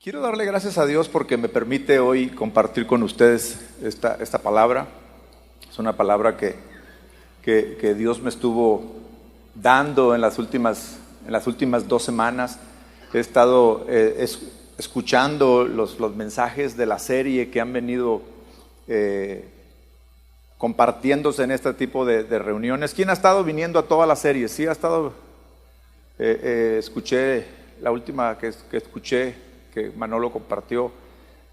Quiero darle gracias a Dios porque me permite hoy compartir con ustedes esta palabra. Es una palabra que Dios me estuvo dando en las últimas 2 semanas. He estado escuchando los mensajes de la serie que han venido compartiéndose en este tipo de reuniones. ¿Quién ha estado viniendo a toda la serie? Sí, ha estado. Escuché la última que escuché, que Manolo compartió,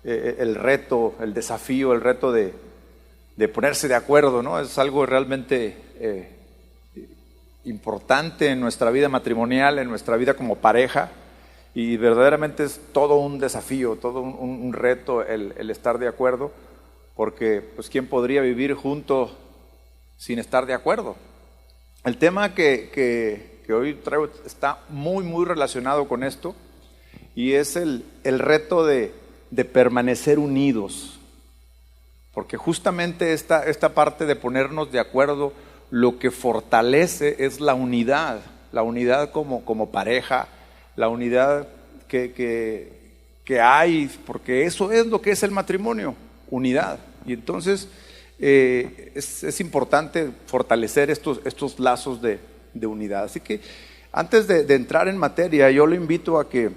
el reto, el desafío, el reto de ponerse de acuerdo, ¿no? Es algo realmente importante en nuestra vida matrimonial, en nuestra vida como pareja, y verdaderamente es todo un desafío, todo un reto el estar de acuerdo, porque pues ¿quién podría vivir junto sin estar de acuerdo? El tema que hoy traigo está muy relacionado con esto, y es el reto de permanecer unidos, porque justamente esta parte de ponernos de acuerdo, lo que fortalece es la unidad como pareja, la unidad que hay, porque eso es lo que es el matrimonio, unidad. Y entonces es importante fortalecer estos lazos de unidad. Así que antes de entrar en materia, yo lo invito a que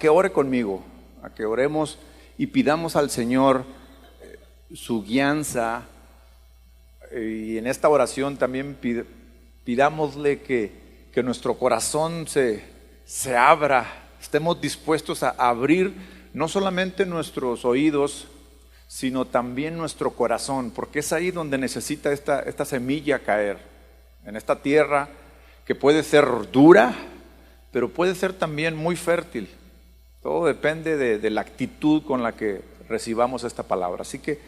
ore conmigo, a que oremos y pidamos al Señor su guianza, y en esta oración también pidámosle que nuestro corazón se abra, estemos dispuestos a abrir no solamente nuestros oídos, sino también nuestro corazón, porque es ahí donde necesita esta semilla caer, en esta tierra que puede ser dura, pero puede ser también muy fértil. Todo depende de la actitud con la que recibamos esta palabra. Así que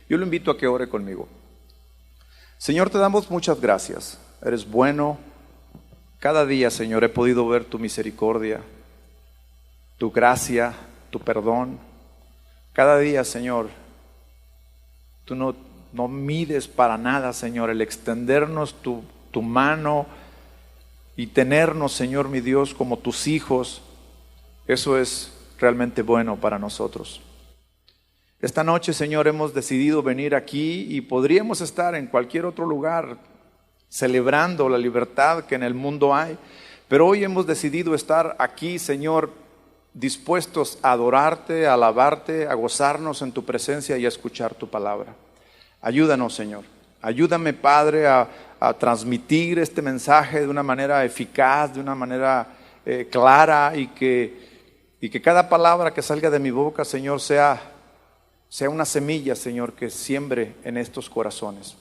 yo lo invito a que ore conmigo. Señor, te damos muchas gracias. Eres bueno. Cada día, Señor, he podido ver tu misericordia, tu gracia, tu perdón. Cada día, Señor, tú no mides para nada, Señor, el extendernos tu mano y tenernos, Señor mi Dios, como tus hijos. Eso es realmente bueno para nosotros. Esta noche, Señor, hemos decidido venir aquí, y podríamos estar en cualquier otro lugar celebrando la libertad que en el mundo hay, pero hoy hemos decidido estar aquí, Señor, dispuestos a adorarte, a alabarte, a gozarnos en tu presencia y a escuchar tu palabra. Ayúdanos, Señor. Ayúdame, Padre, a transmitir este mensaje de una manera eficaz, de una manera clara, y que cada palabra que salga de mi boca, Señor, sea una semilla, Señor, que siembre en estos corazones.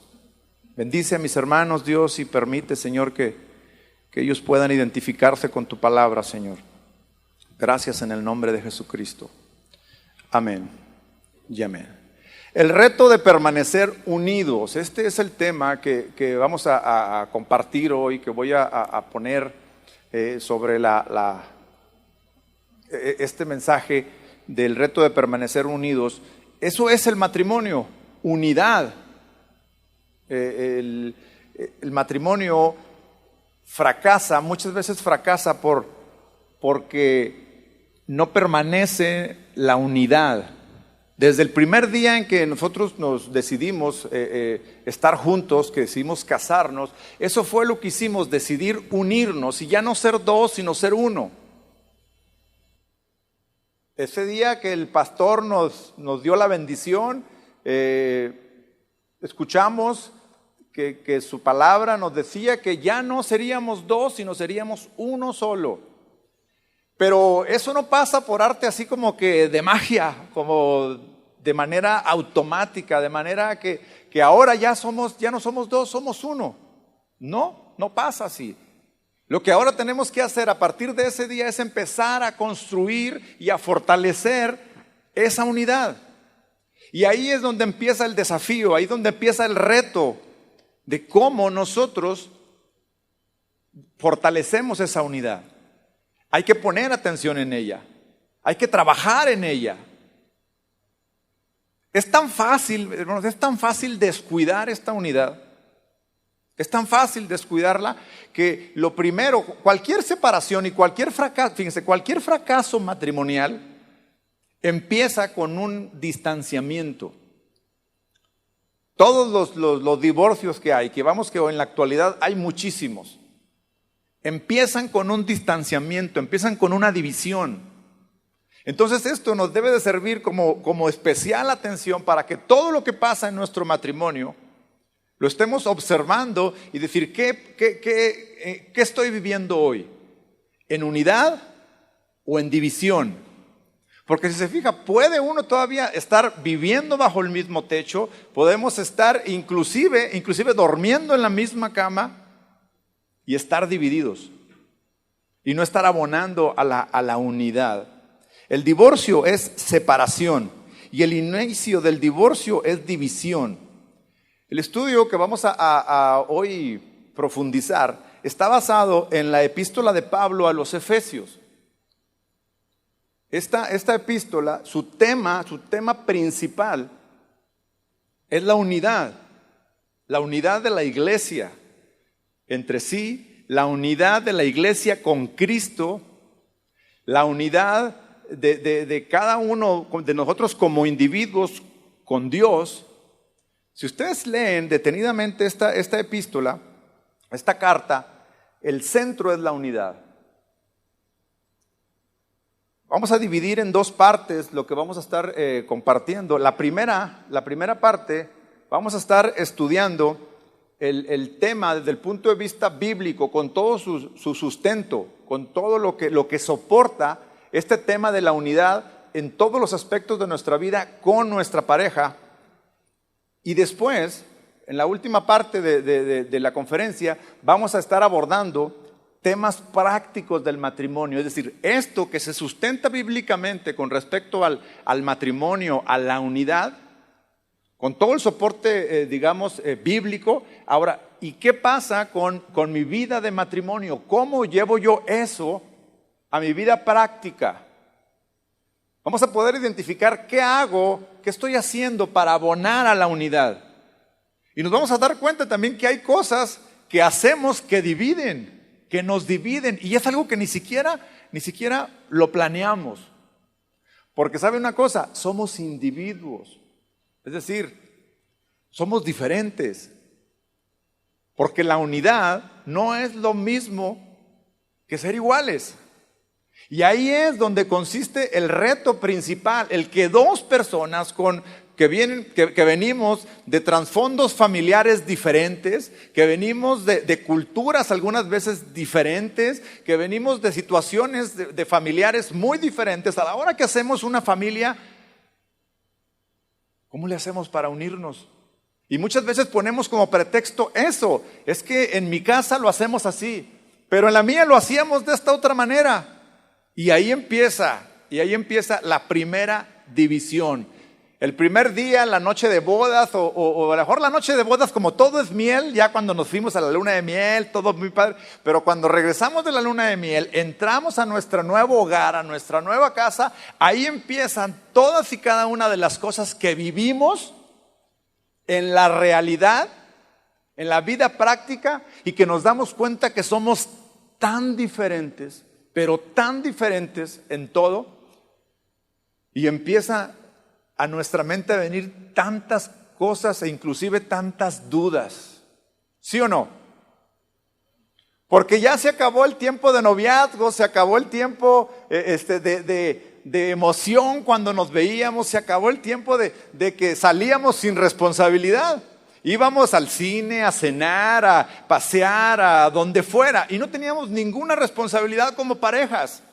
Bendice a mis hermanos, Dios, y permite, Señor, que ellos puedan identificarse con tu palabra, Señor. Gracias en el nombre de Jesucristo. Amén y amén. El reto de permanecer unidos. Este es el tema que vamos a compartir hoy, que voy a poner sobre este mensaje del reto de permanecer unidos. Eso es el matrimonio, unidad. El matrimonio fracasa, muchas veces fracasa porque no permanece la unidad. Desde el primer día en que nosotros nos decidimos estar juntos, que decidimos casarnos, eso fue lo que hicimos, decidir unirnos y ya no ser dos, sino ser uno. Ese día que el pastor nos dio la bendición, escuchamos que su palabra nos decía que ya no seríamos dos, sino seríamos uno solo. Pero eso no pasa por arte así como que de magia, como de manera automática, de manera que ahora ya no somos dos, somos uno. No pasa así. Lo que ahora tenemos que hacer a partir de ese día es empezar a construir y a fortalecer esa unidad. Y ahí es donde empieza el desafío, ahí es donde empieza el reto de cómo nosotros fortalecemos esa unidad. Hay que poner atención en ella, hay que trabajar en ella. Es tan fácil, hermanos, es tan fácil descuidar esta unidad. Es tan fácil descuidarla que lo primero, cualquier separación y cualquier fracaso, fíjense, cualquier fracaso matrimonial empieza con un distanciamiento. Todos los divorcios que hay, que vamos que en la actualidad hay muchísimos, empiezan con un distanciamiento, empiezan con una división. Entonces esto nos debe de servir como especial atención para que todo lo que pasa en nuestro matrimonio lo estemos observando y decir, ¿qué estoy viviendo hoy? ¿En unidad o en división? Porque si se fija, puede uno todavía estar viviendo bajo el mismo techo, podemos estar inclusive durmiendo en la misma cama y estar divididos y no estar abonando a la unidad. El divorcio es separación y el inicio del divorcio es división. El estudio que vamos a hoy profundizar está basado en la epístola de Pablo a los Efesios. Esta epístola, su tema principal es la unidad de la iglesia entre sí, la unidad de la iglesia con Cristo, la unidad de cada uno de nosotros como individuos con Dios. Si ustedes leen detenidamente esta epístola, esta carta, el centro es la unidad. Vamos a dividir en dos partes lo que vamos a estar compartiendo. La primera parte, vamos a estar estudiando el tema desde el punto de vista bíblico, con todo su sustento, con todo lo que soporta este tema de la unidad en todos los aspectos de nuestra vida con nuestra pareja. Y después, en la última parte de la conferencia, vamos a estar abordando temas prácticos del matrimonio, es decir, esto que se sustenta bíblicamente con respecto al matrimonio, a la unidad, con todo el soporte, bíblico. Ahora, ¿y qué pasa con mi vida de matrimonio? ¿Cómo llevo yo eso a mi vida práctica? Vamos a poder identificar qué hago, qué estoy haciendo para abonar a la unidad. Y nos vamos a dar cuenta también que hay cosas que hacemos que dividen, que nos dividen, y es algo que ni siquiera lo planeamos. Porque ¿sabe una cosa? Somos individuos, es decir, somos diferentes. Porque la unidad no es lo mismo que ser iguales. Y ahí es donde consiste el reto principal, el que dos personas que venimos de trasfondos familiares diferentes, que venimos de culturas algunas veces diferentes, que venimos de situaciones de familiares muy diferentes, a la hora que hacemos una familia, ¿cómo le hacemos para unirnos? Y muchas veces ponemos como pretexto eso, es que en mi casa lo hacemos así, pero en la mía lo hacíamos de esta otra manera. Y ahí empieza la primera división. El primer día, la noche de bodas, o a lo mejor la noche de bodas, como todo es miel, ya cuando nos fuimos a la luna de miel, todo muy padre, pero cuando regresamos de la luna de miel, entramos a nuestro nuevo hogar, a nuestra nueva casa, ahí empiezan todas y cada una de las cosas que vivimos en la realidad, en la vida práctica, y que nos damos cuenta que somos tan diferentes, pero tan diferentes en todo, y empieza a nuestra mente a venir tantas cosas e inclusive tantas dudas. ¿Sí o no? Porque ya se acabó el tiempo de noviazgo, se acabó el tiempo de emoción cuando nos veíamos, se acabó el tiempo de que salíamos sin responsabilidad. Íbamos al cine, a cenar, a pasear, a donde fuera, y no teníamos ninguna responsabilidad como parejas,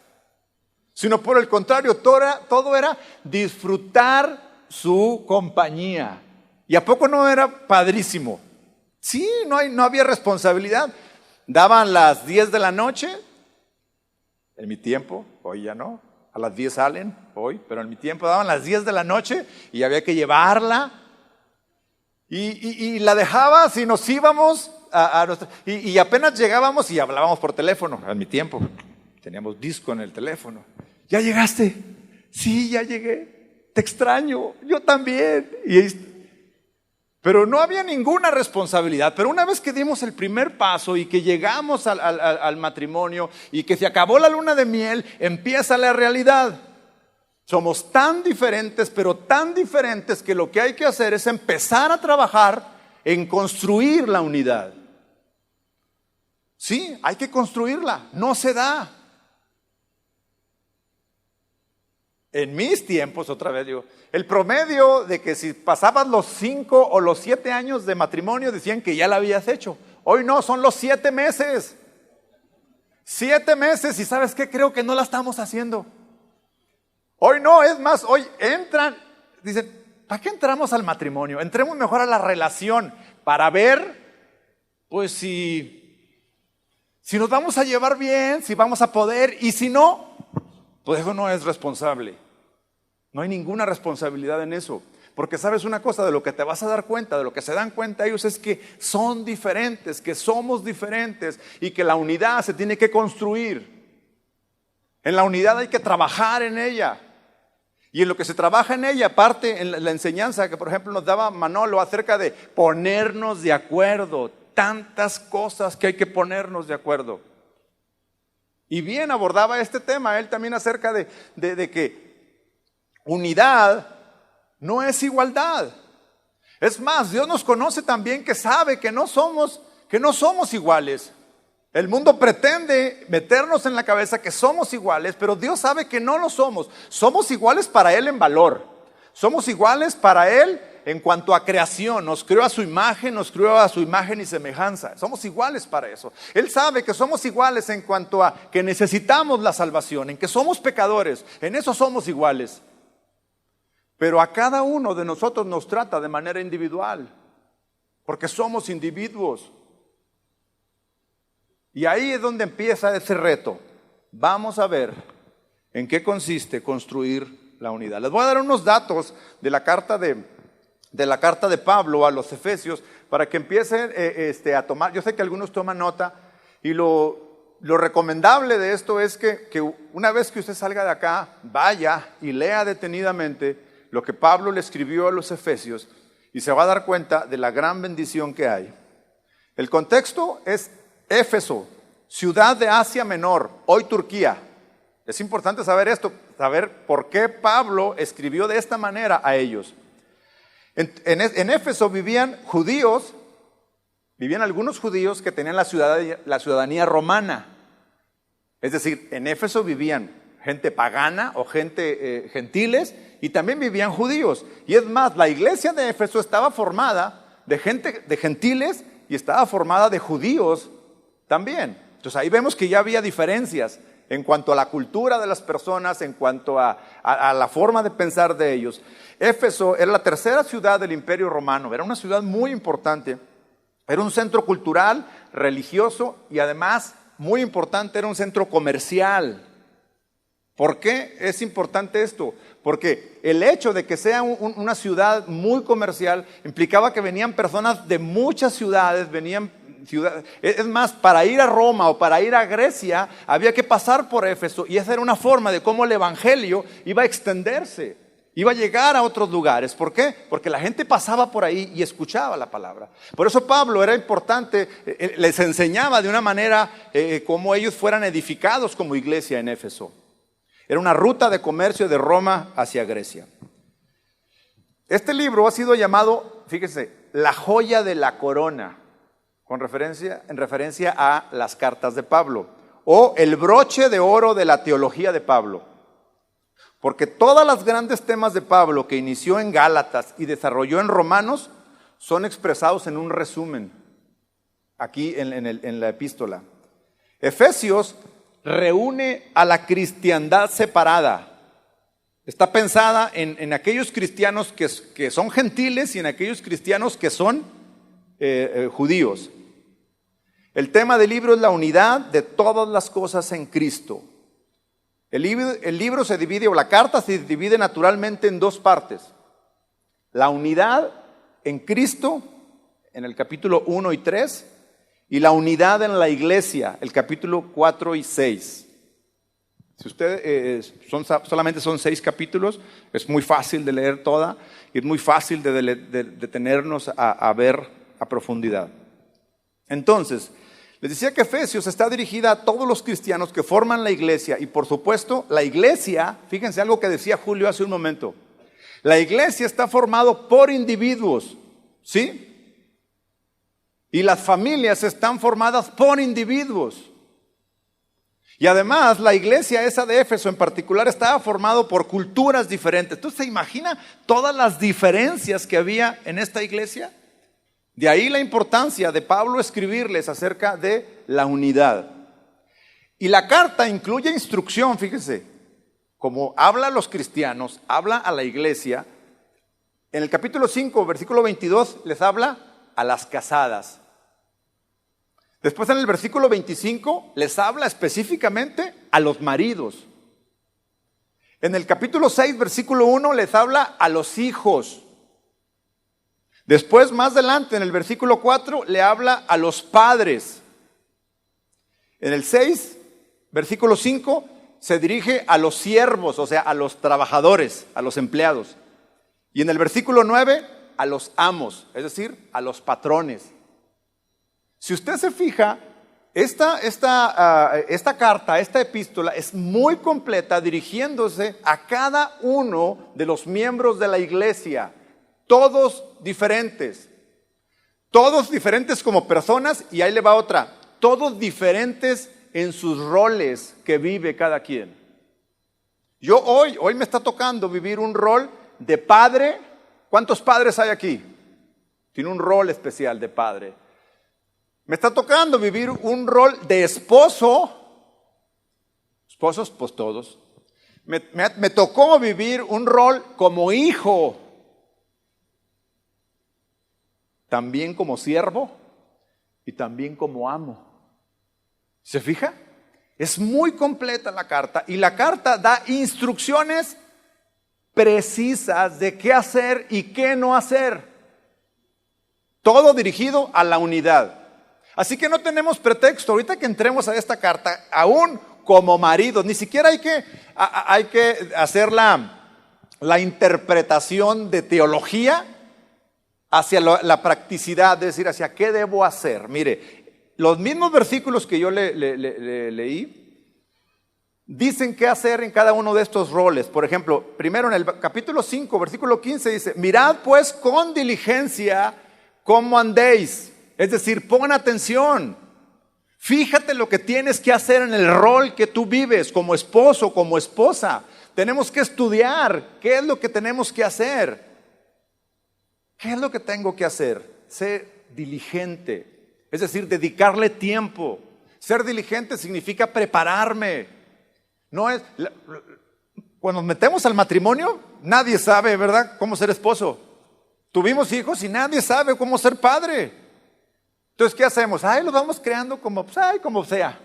sino por el contrario, todo era disfrutar su compañía. ¿Y a poco no era padrísimo? Sí, no había responsabilidad. Daban las 10 de la noche, en mi tiempo, hoy ya no, a las 10 salen hoy, pero en mi tiempo daban las 10 de la noche y había que llevarla. Y la dejabas y nos íbamos y apenas llegábamos y hablábamos por teléfono. En mi tiempo teníamos disco en el teléfono. ¿Ya llegaste? Sí, ya llegué. Te extraño, yo también. Pero no había ninguna responsabilidad. Pero una vez que dimos el primer paso y que llegamos al matrimonio y que se acabó la luna de miel, empieza la realidad. Somos tan diferentes, pero tan diferentes que lo que hay que hacer es empezar a trabajar en construir la unidad. Sí, hay que construirla, no se da. En mis tiempos, otra vez digo, el promedio de que si pasabas los 5 o los 7 años de matrimonio decían que ya la habías hecho. Hoy no, son los 7 meses. 7 meses y ¿sabes qué? Creo que no la estamos haciendo. Hoy no, es más, hoy entran, dicen, ¿para qué entramos al matrimonio? Entremos mejor a la relación para ver, pues si nos vamos a llevar bien, si vamos a poder, y si no, pues eso no es responsable. No hay ninguna responsabilidad en eso. Porque sabes una cosa, de lo que te vas a dar cuenta, de lo que se dan cuenta ellos es que son diferentes, que somos diferentes y que la unidad se tiene que construir. En la unidad hay que trabajar en ella. Y en lo que se trabaja en ella, parte en la enseñanza que por ejemplo nos daba Manolo acerca de ponernos de acuerdo. Tantas cosas que hay que ponernos de acuerdo. Y bien abordaba este tema, él también acerca de que unidad no es igualdad. Es más, Dios nos conoce también, que sabe que no somos iguales. El mundo pretende meternos en la cabeza que somos iguales, pero Dios sabe que no lo somos. Somos iguales para Él en valor. Somos iguales para Él en cuanto a creación. Nos creó a su imagen y semejanza. Somos iguales para eso. Él sabe que somos iguales en cuanto a que necesitamos la salvación, en que somos pecadores. En eso somos iguales. Pero a cada uno de nosotros nos trata de manera individual, porque somos individuos. Y ahí es donde empieza ese reto. Vamos a ver en qué consiste construir la unidad. Les voy a dar unos datos de la carta de Pablo a los Efesios para que empiecen a tomar. Yo sé que algunos toman nota y lo recomendable de esto es que una vez que usted salga de acá, vaya y lea detenidamente lo que Pablo le escribió a los Efesios y se va a dar cuenta de la gran bendición que hay. El contexto es Éfeso, ciudad de Asia Menor, hoy Turquía. Es importante saber esto, saber por qué Pablo escribió de esta manera a ellos. En Éfeso vivían algunos judíos que tenían la ciudadanía romana. Es decir, en Éfeso vivían gente pagana o gente gentiles, y también vivían judíos. Y es más, la iglesia de Éfeso estaba formada de gentiles y estaba formada de judíos también. Entonces ahí vemos que ya había diferencias en cuanto a la cultura de las personas, en cuanto a la forma de pensar de ellos. Éfeso era la tercera ciudad del Imperio Romano, era una ciudad muy importante, era un centro cultural, religioso y además, muy importante, era un centro comercial. ¿Por qué es importante esto? Porque el hecho de que sea una ciudad muy comercial implicaba que venían personas de muchas ciudades, es más, para ir a Roma o para ir a Grecia había que pasar por Éfeso, y esa era una forma de cómo el evangelio iba a extenderse, iba a llegar a otros lugares. ¿Por qué? Porque la gente pasaba por ahí y escuchaba la palabra. Por eso Pablo era importante, les enseñaba de una manera cómo ellos fueran edificados como iglesia en Éfeso. Era una ruta de comercio de Roma hacia Grecia. Este libro ha sido llamado, fíjese, la joya de la corona, en referencia a las cartas de Pablo, o el broche de oro de la teología de Pablo. Porque todos los grandes temas de Pablo que inició en Gálatas y desarrolló en Romanos son expresados en un resumen, aquí en la epístola. Efesios reúne a la cristiandad separada. Está pensada en aquellos cristianos que son gentiles y en aquellos cristianos que son judíos. El tema del libro es la unidad de todas las cosas en Cristo. El libro se divide, o la carta se divide naturalmente en dos partes. La unidad en Cristo, en el capítulo 1 y 3, y la unidad en la iglesia, el capítulo 4 y 6. Si ustedes solamente son 6 capítulos, es muy fácil de leer toda y es muy fácil de detenernos a ver a profundidad. Entonces, Les decía que Efesios está dirigida a todos los cristianos que forman la iglesia. Y por supuesto, la iglesia, fíjense algo que decía Julio hace un momento. La iglesia está formado por individuos, ¿sí? Y las familias están formadas por individuos. Y además, la iglesia esa de Éfeso en particular estaba formado por culturas diferentes. ¿Tú se imagina todas las diferencias que había en esta iglesia? De ahí la importancia de Pablo escribirles acerca de la unidad. Y la carta incluye instrucción, fíjense, como habla a los cristianos, habla a la iglesia. En el capítulo 5, versículo 22, les habla a las casadas. Después en el versículo 25 les habla específicamente a los maridos. En el capítulo 6, versículo 1 les habla a los hijos. Después, más adelante, en el versículo 4, le habla a los padres. En el 6, versículo 5, se dirige a los siervos, o sea, a los trabajadores, a los empleados. Y en el versículo 9, a los amos, es decir, a los patrones. Si usted se fija, esta carta, esta epístola es muy completa dirigiéndose a cada uno de los miembros de la iglesia. Todos diferentes como personas, y ahí le va otra, todos diferentes en sus roles que vive cada quien. Yo hoy me está tocando vivir un rol de padre. ¿Cuántos padres hay aquí? Tiene un rol especial de padre. Me está tocando vivir un rol de esposo. Esposos, pues todos. Me tocó vivir un rol como hijo. También como siervo y también como amo. ¿Se fija? Es muy completa la carta y la carta da instrucciones precisas de qué hacer y qué no hacer. Todo dirigido a la unidad. Así que no tenemos pretexto. Ahorita que entremos a esta carta, aún como maridos, ni siquiera hay que hacer la interpretación de teología hacia la practicidad, es decir, hacia qué debo hacer. Mire, los mismos versículos que yo leí dicen qué hacer en cada uno de estos roles. Por ejemplo, primero en el capítulo 5, versículo 15 dice: mirad pues con diligencia cómo andéis. Es decir, pon atención. Fíjate lo que tienes que hacer en el rol que tú vives como esposo, como esposa. Tenemos que estudiar qué es lo que tenemos que hacer. ¿Qué es lo que tengo que hacer? Ser diligente, es decir, dedicarle tiempo. Ser diligente significa prepararme. No es cuando nos metemos al matrimonio, nadie sabe, ¿verdad?, cómo ser esposo. Tuvimos hijos y nadie sabe cómo ser padre. Entonces, ¿qué hacemos? Los vamos creando como sea.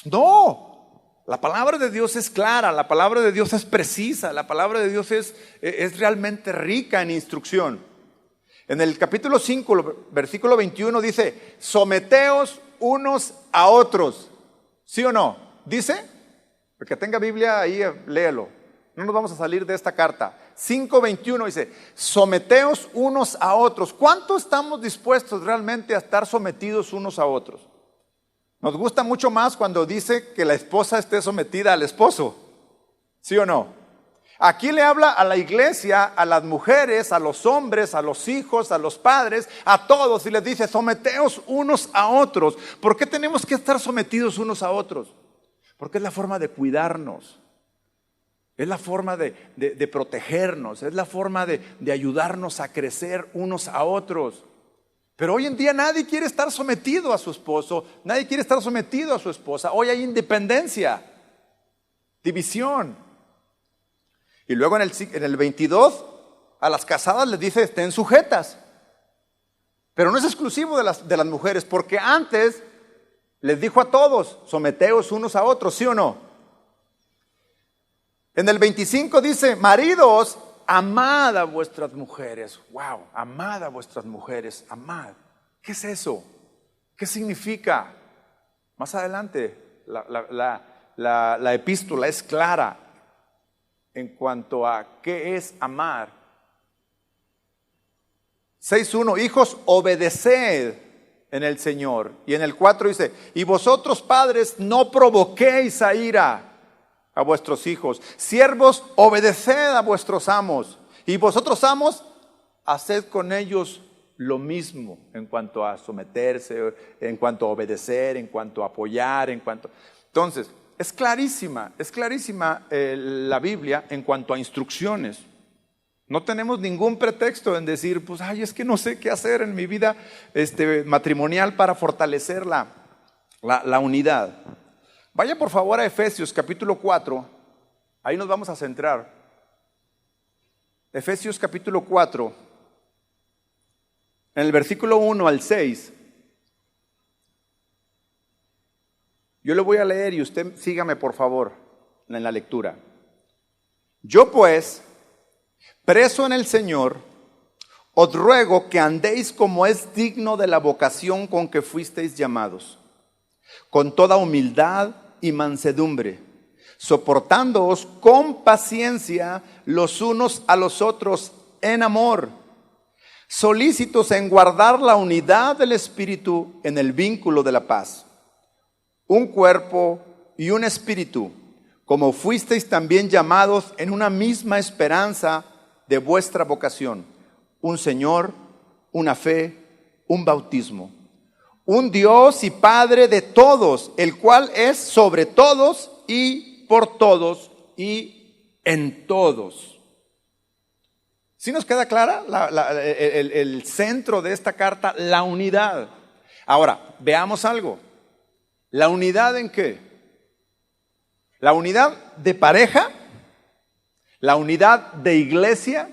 No, la palabra de Dios es clara, la palabra de Dios es precisa, la palabra de Dios es realmente rica en instrucción. En el capítulo 5, versículo 21 dice: someteos unos a otros. ¿Sí o no? ¿Dice? El que tenga Biblia ahí, léelo. No nos vamos a salir de esta carta. 5:21 dice: someteos unos a otros. ¿Cuánto estamos dispuestos realmente a estar sometidos unos a otros? Nos gusta mucho más cuando dice que la esposa esté sometida al esposo. ¿Sí o no? Aquí le habla a la iglesia, a las mujeres, a los hombres, a los hijos, a los padres, a todos, y les dice: someteos unos a otros. ¿Por qué tenemos que estar sometidos unos a otros? Porque es la forma de cuidarnos. Es la forma de protegernos, es la forma de ayudarnos a crecer unos a otros. Pero hoy en día nadie quiere estar sometido a su esposo, nadie quiere estar sometido a su esposa. Hoy hay independencia, división. Y luego en el 22, a las casadas les dice: estén sujetas. Pero no es exclusivo de las mujeres, porque antes les dijo a todos: someteos unos a otros, ¿sí o no? En el 25 dice: maridos, amad a vuestras mujeres. Wow, amad a vuestras mujeres, amad. ¿Qué es eso? ¿Qué significa? Más adelante la epístola es clara en cuanto a qué es amar. 6:1, hijos, obedeced en el Señor. Y en el 4 dice, y vosotros padres no provoquéis a ira a vuestros hijos. Siervos, obedeced a vuestros amos. Y vosotros amos, haced con ellos lo mismo en cuanto a someterse, en cuanto a obedecer, en cuanto a apoyar, Entonces, es clarísima la Biblia en cuanto a instrucciones. No tenemos ningún pretexto en decir, pues, es que no sé qué hacer en mi vida matrimonial para fortalecer la unidad. Vaya por favor a Efesios capítulo 4, ahí nos vamos a centrar. Efesios capítulo 4, en el versículo 1 al 6. Yo le voy a leer y usted sígame por favor en la lectura. Yo pues, preso en el Señor, os ruego que andéis como es digno de la vocación con que fuisteis llamados, con toda humildad y mansedumbre, soportándoos con paciencia los unos a los otros en amor, solícitos en guardar la unidad del Espíritu en el vínculo de la paz. Un cuerpo y un espíritu, como fuisteis también llamados en una misma esperanza de vuestra vocación, un Señor, una fe, un bautismo, un Dios y Padre de todos, el cual es sobre todos y por todos y en todos. ¿Sí nos queda clara el centro de esta carta? La unidad. Ahora, veamos algo. ¿La unidad en qué? La unidad de pareja, la unidad de iglesia,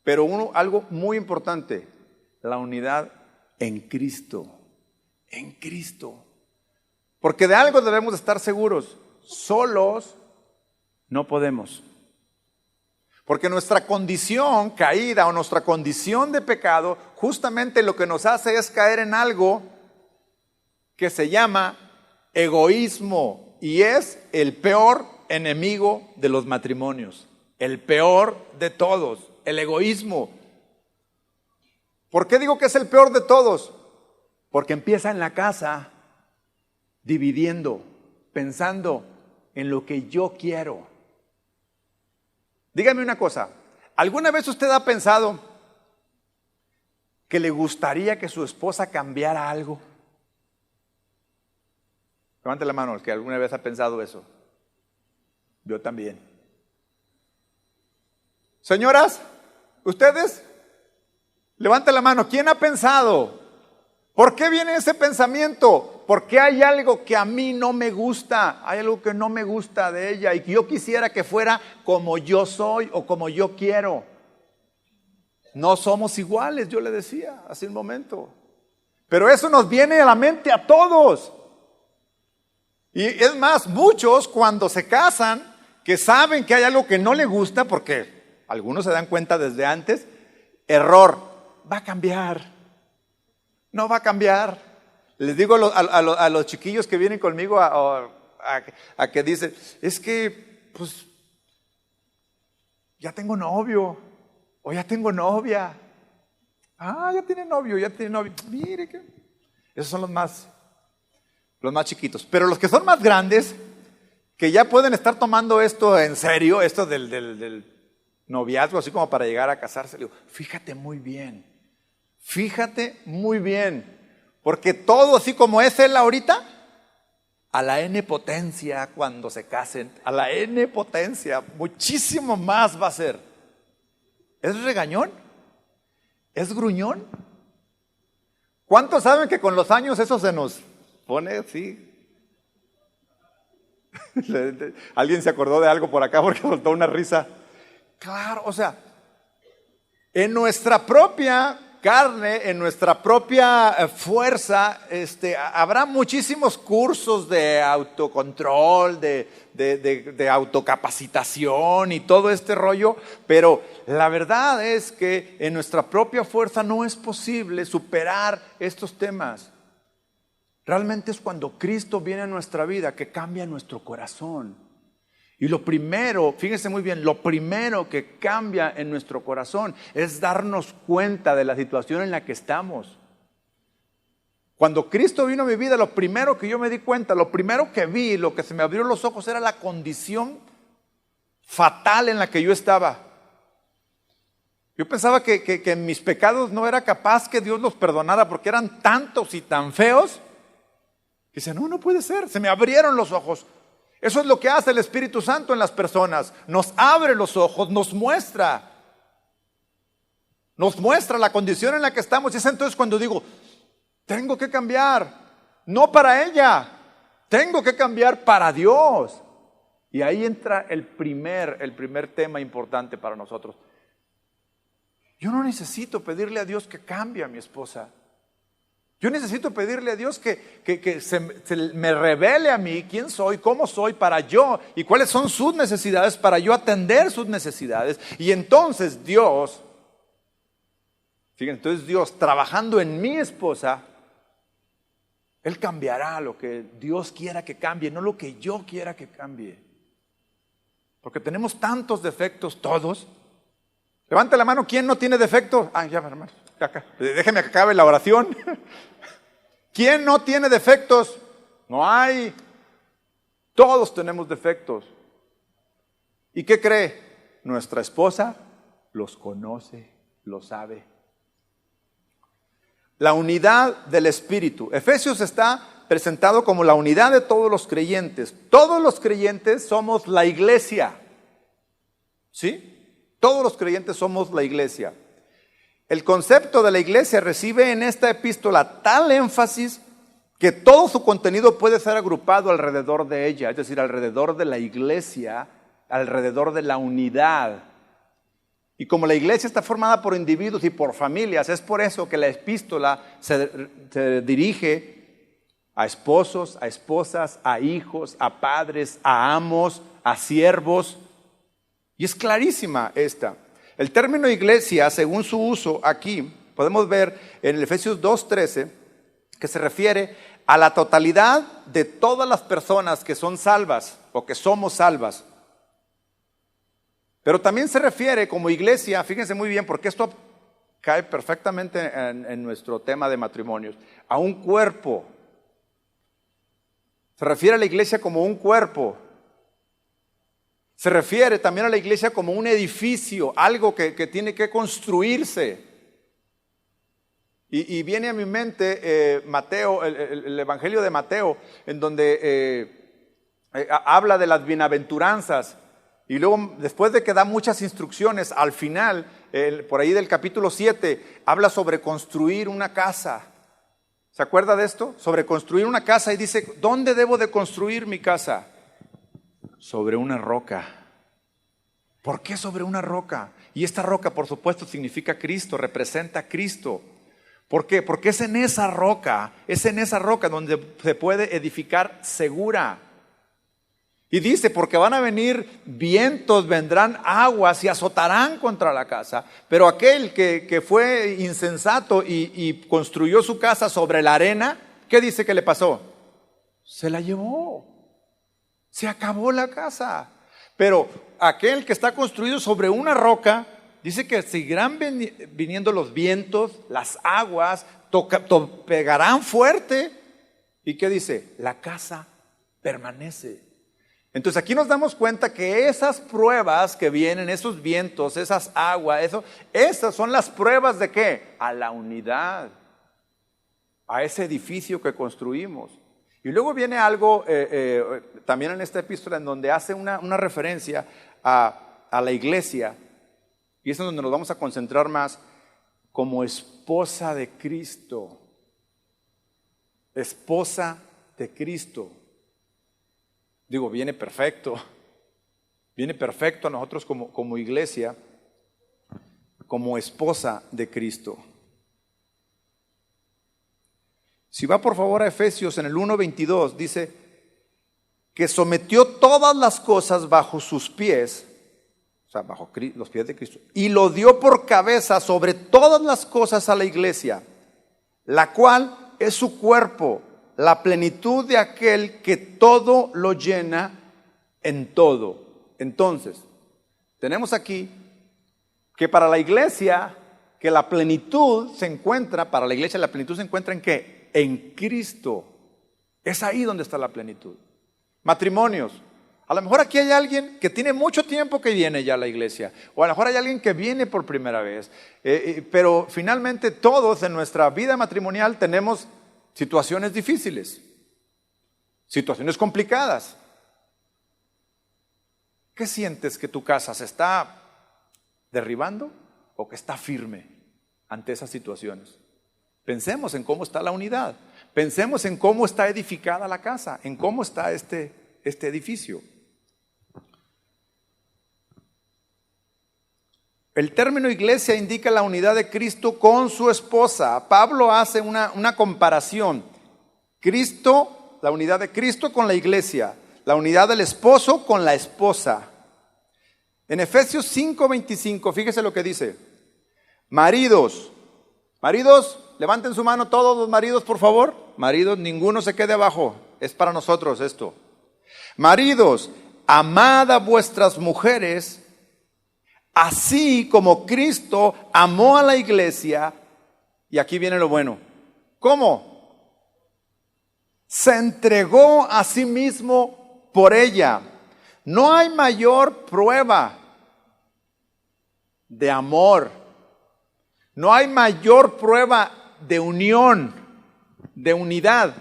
pero algo muy importante, la unidad en Cristo, en Cristo. Porque de algo debemos estar seguros, solos no podemos. Porque nuestra condición caída o nuestra condición de pecado, justamente lo que nos hace es caer en algo que se llama egoísmo y es el peor enemigo de los matrimonios, el peor de todos, el egoísmo. ¿Por qué digo que es el peor de todos? Porque empieza en la casa dividiendo, pensando en lo que yo quiero. Dígame una cosa, ¿alguna vez usted ha pensado que le gustaría que su esposa cambiara algo? Levante la mano, el que alguna vez ha pensado eso. Yo también. Señoras, ustedes, levante la mano. ¿Quién ha pensado? ¿Por qué viene ese pensamiento? Porque hay algo que a mí no me gusta, hay algo que no me gusta de ella y que yo quisiera que fuera como yo soy o como yo quiero. No somos iguales, yo le decía hace un momento. Pero eso nos viene a la mente a todos. Y es más, muchos cuando se casan, que saben que hay algo que no les gusta, porque algunos se dan cuenta desde antes, error, va a cambiar, no va a cambiar. Les digo a los chiquillos que vienen conmigo a que dicen, es que pues ya tengo novio, o ya tengo novia. Ya tiene novio, mire que esos son los más chiquitos. Pero los que son más grandes, que ya pueden estar tomando esto en serio, esto del noviazgo, así como para llegar a casarse, le digo, fíjate muy bien, porque todo así como es él ahorita, a la N potencia cuando se casen, a la N potencia, muchísimo más va a ser. ¿Es regañón? ¿Es gruñón? ¿Cuántos saben que con los años eso se nos pone así? Alguien se acordó de algo por acá porque soltó una risa. Claro, o sea, en nuestra propia carne, en nuestra propia fuerza, habrá muchísimos cursos de autocontrol, de autocapacitación y todo este rollo, pero la verdad es que en nuestra propia fuerza no es posible superar estos temas. Realmente es cuando Cristo viene a nuestra vida que cambia nuestro corazón. Y lo primero, fíjense muy bien, lo primero que cambia en nuestro corazón es darnos cuenta de la situación en la que estamos. Cuando Cristo vino a mi vida, lo primero que yo me di cuenta, lo primero que vi, lo que se me abrió los ojos era la condición fatal en la que yo estaba. Yo pensaba que en mis pecados no era capaz que Dios los perdonara porque eran tantos y tan feos. Y dice, no puede ser, se me abrieron los ojos. Eso es lo que hace el Espíritu Santo en las personas. Nos abre los ojos, nos muestra la condición en la que estamos. Y es entonces cuando digo, tengo que cambiar, no para ella, tengo que cambiar para Dios. Y ahí entra el primer tema importante para nosotros. Yo no necesito pedirle a Dios que cambie a mi esposa. Yo necesito pedirle a Dios que se me revele a mí quién soy, cómo soy para yo y cuáles son sus necesidades para yo atender sus necesidades. Y entonces Dios, fíjense, entonces Dios trabajando en mi esposa, Él cambiará lo que Dios quiera que cambie, no lo que yo quiera que cambie. Porque tenemos tantos defectos todos. Levante la mano, ¿quién no tiene defectos? Ya, hermano, acá. Déjeme que acabe la oración. ¿Quién no tiene defectos? No hay. Todos tenemos defectos. ¿Y qué cree? Nuestra esposa los conoce, los sabe. La unidad del Espíritu. Efesios está presentado como la unidad de todos los creyentes. Todos los creyentes somos la iglesia. ¿Sí? Todos los creyentes somos la iglesia. El concepto de la iglesia recibe en esta epístola tal énfasis que todo su contenido puede ser agrupado alrededor de ella, es decir, alrededor de la iglesia, alrededor de la unidad. Y como la iglesia está formada por individuos y por familias, es por eso que la epístola se dirige a esposos, a esposas, a hijos, a padres, a amos, a siervos. Y es clarísima esta. El término iglesia, según su uso aquí, podemos ver en el Efesios 2:13, que se refiere a la totalidad de todas las personas que son salvas o que somos salvas. Pero también se refiere como iglesia, fíjense muy bien, porque esto cae perfectamente en nuestro tema de matrimonios, a un cuerpo. Se refiere a la iglesia como un cuerpo. Se refiere también a la iglesia como un edificio, algo que tiene que construirse. Y viene a mi mente Mateo, el Evangelio de Mateo, en donde habla de las bienaventuranzas. Y luego, después de que da muchas instrucciones, al final, por ahí del capítulo 7, habla sobre construir una casa. ¿Se acuerda de esto? Sobre construir una casa y dice, ¿dónde debo de construir mi casa? Sobre una roca. ¿Por qué sobre una roca? Y esta roca, por supuesto, significa Cristo, representa a Cristo. ¿Por qué? Porque es en esa roca donde se puede edificar segura. Y dice, porque van a venir vientos, vendrán aguas y azotarán contra la casa. Pero aquel que fue insensato y construyó su casa sobre la arena, ¿qué dice que le pasó? Se la llevó. Se acabó la casa. Pero aquel que está construido sobre una roca, dice que seguirán viniendo los vientos, las aguas, pegarán fuerte. ¿Y qué dice? La casa permanece. Entonces aquí nos damos cuenta que esas pruebas que vienen, esos vientos, esas aguas, esas son las pruebas ¿de qué? A la unidad, a ese edificio que construimos. Y luego viene algo también en esta epístola en donde hace una referencia a la iglesia, y es en donde nos vamos a concentrar más, como esposa de Cristo. Esposa de Cristo. Digo, viene perfecto a nosotros como iglesia, como esposa de Cristo. Si va por favor a Efesios en el 1:22, dice que sometió todas las cosas bajo sus pies, o sea, bajo los pies de Cristo, y lo dio por cabeza sobre todas las cosas a la iglesia, la cual es su cuerpo, la plenitud de aquel que todo lo llena en todo. Entonces, tenemos aquí que para la iglesia, que la plenitud se encuentra, para la iglesia la plenitud se encuentra ¿en qué? en Cristo. Es ahí donde está la plenitud. Matrimonios. A lo mejor aquí hay alguien que tiene mucho tiempo que viene ya a la iglesia, o a lo mejor hay alguien que viene por primera vez, pero finalmente todos en nuestra vida matrimonial tenemos situaciones difíciles, situaciones complicadas. ¿Qué sientes que tu casa se está derribando o que está firme ante esas situaciones? Pensemos en cómo está la unidad, pensemos en cómo está edificada la casa, en cómo está este edificio. El término iglesia indica la unidad de Cristo con su esposa. Pablo hace una comparación. Cristo, la unidad de Cristo con la iglesia, la unidad del esposo con la esposa. En Efesios 5:25, fíjese lo que dice. Maridos, levanten su mano todos los maridos, por favor. Maridos, ninguno se quede abajo, es para nosotros esto. Maridos, amad a vuestras mujeres, así como Cristo amó a la iglesia. Y aquí viene lo bueno. ¿Cómo? Se entregó a sí mismo por ella. No hay mayor prueba de amor. No hay mayor prueba de unión, de unidad,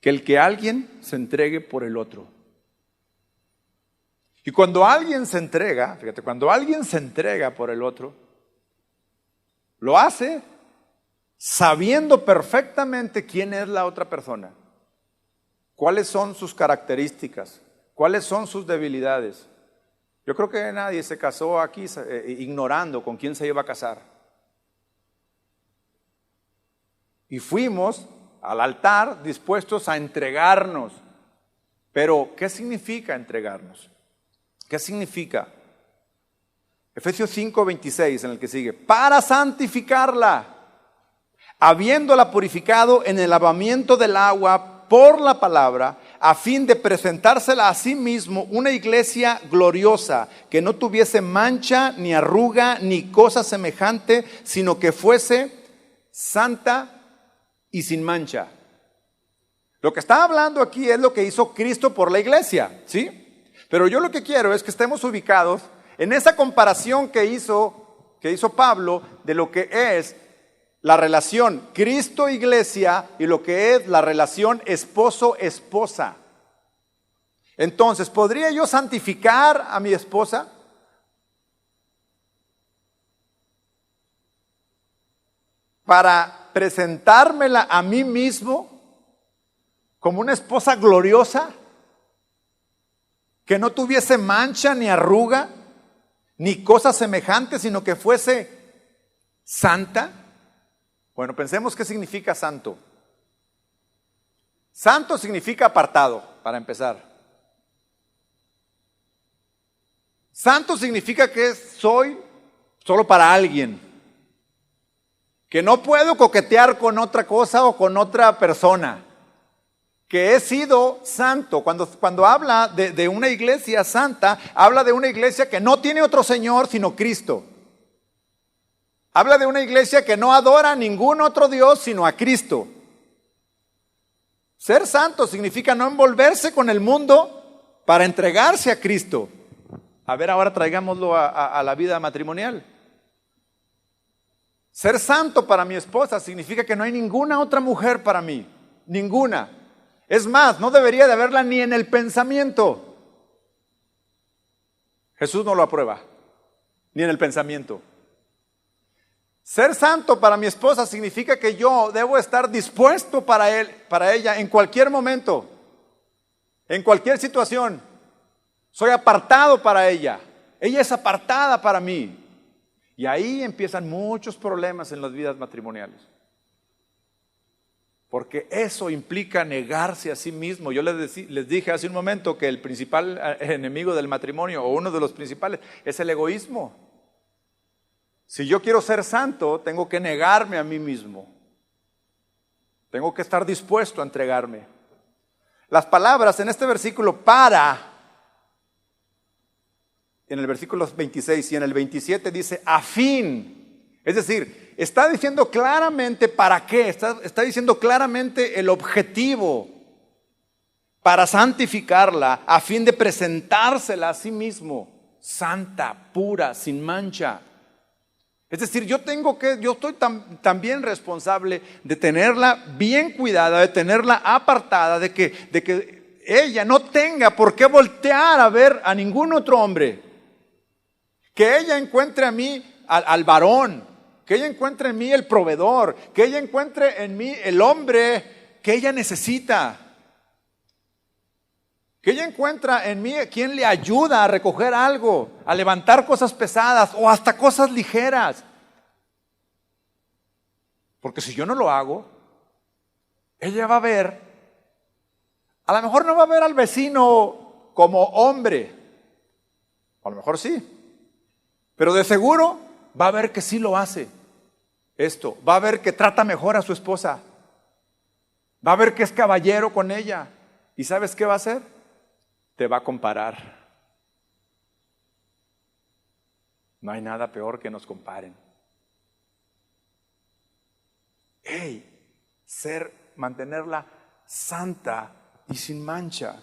que el que alguien se entregue por el otro. Y cuando alguien se entrega, fíjate, cuando alguien se entrega por el otro, lo hace sabiendo perfectamente quién es la otra persona, cuáles son sus características, cuáles son sus debilidades. Yo creo que nadie se casó aquí ignorando con quién se iba a casar. Y fuimos al altar dispuestos a entregarnos. Pero, ¿qué significa entregarnos? ¿Qué significa? Efesios 5:26, en el que sigue. Para santificarla, habiéndola purificado en el lavamiento del agua por la palabra, a fin de presentársela a sí mismo una iglesia gloriosa, que no tuviese mancha, ni arruga, ni cosa semejante, sino que fuese santa y sin mancha. Lo que está hablando aquí es lo que hizo Cristo por la iglesia, ¿sí? Pero yo lo que quiero es que estemos ubicados en esa comparación que hizo Pablo de lo que es la relación Cristo-iglesia y lo que es la relación esposo-esposa. Entonces, ¿podría yo santificar a mi esposa? Para presentármela a mí mismo como una esposa gloriosa, que no tuviese mancha ni arruga, ni cosa semejante, sino que fuese santa. Bueno, pensemos qué significa santo. Santo significa apartado, para empezar. Santo significa que soy solo para alguien, que no puedo coquetear con otra cosa o con otra persona, que he sido santo. Cuando habla de una iglesia santa, habla de una iglesia que no tiene otro Señor sino Cristo. Habla de una iglesia que no adora a ningún otro Dios sino a Cristo. Ser santo significa no envolverse con el mundo para entregarse a Cristo. A ver, ahora traigámoslo a la vida matrimonial. Ser santo para mi esposa significa que no hay ninguna otra mujer para mí. Ninguna. Es más, no debería de haberla ni en el pensamiento. Jesús no lo aprueba, ni en el pensamiento. Ser santo para mi esposa significa que yo debo estar dispuesto para ella en cualquier momento, en cualquier situación. Soy apartado para ella. Ella es apartada para mí. Y ahí empiezan muchos problemas en las vidas matrimoniales. Porque eso implica negarse a sí mismo. Yo les dije hace un momento que el principal enemigo del matrimonio, o uno de los principales, es el egoísmo. Si yo quiero ser santo, tengo que negarme a mí mismo. Tengo que estar dispuesto a entregarme. Las palabras en este versículo para, en el versículo 26 y en el 27 dice a fin. Es decir, está diciendo claramente para qué, está diciendo claramente el objetivo para santificarla a fin de presentársela a sí mismo, santa, pura, sin mancha. Es decir, yo estoy también responsable de tenerla bien cuidada, de tenerla apartada, de que ella no tenga por qué voltear a ver a ningún otro hombre. Que ella encuentre a mí al varón, que ella encuentre en mí el proveedor, que ella encuentre en mí el hombre que ella necesita. Que ella encuentra en mí quien le ayuda a recoger algo, a levantar cosas pesadas o hasta cosas ligeras. Porque si yo no lo hago, ella va a ver, a lo mejor no va a ver al vecino como hombre, a lo mejor sí, pero de seguro va a ver que sí lo hace. Esto, va a ver que trata mejor a su esposa, va a ver que es caballero con ella. ¿Y sabes qué va a hacer? Te va a comparar. No hay nada peor que nos comparen. Mantenerla santa y sin mancha.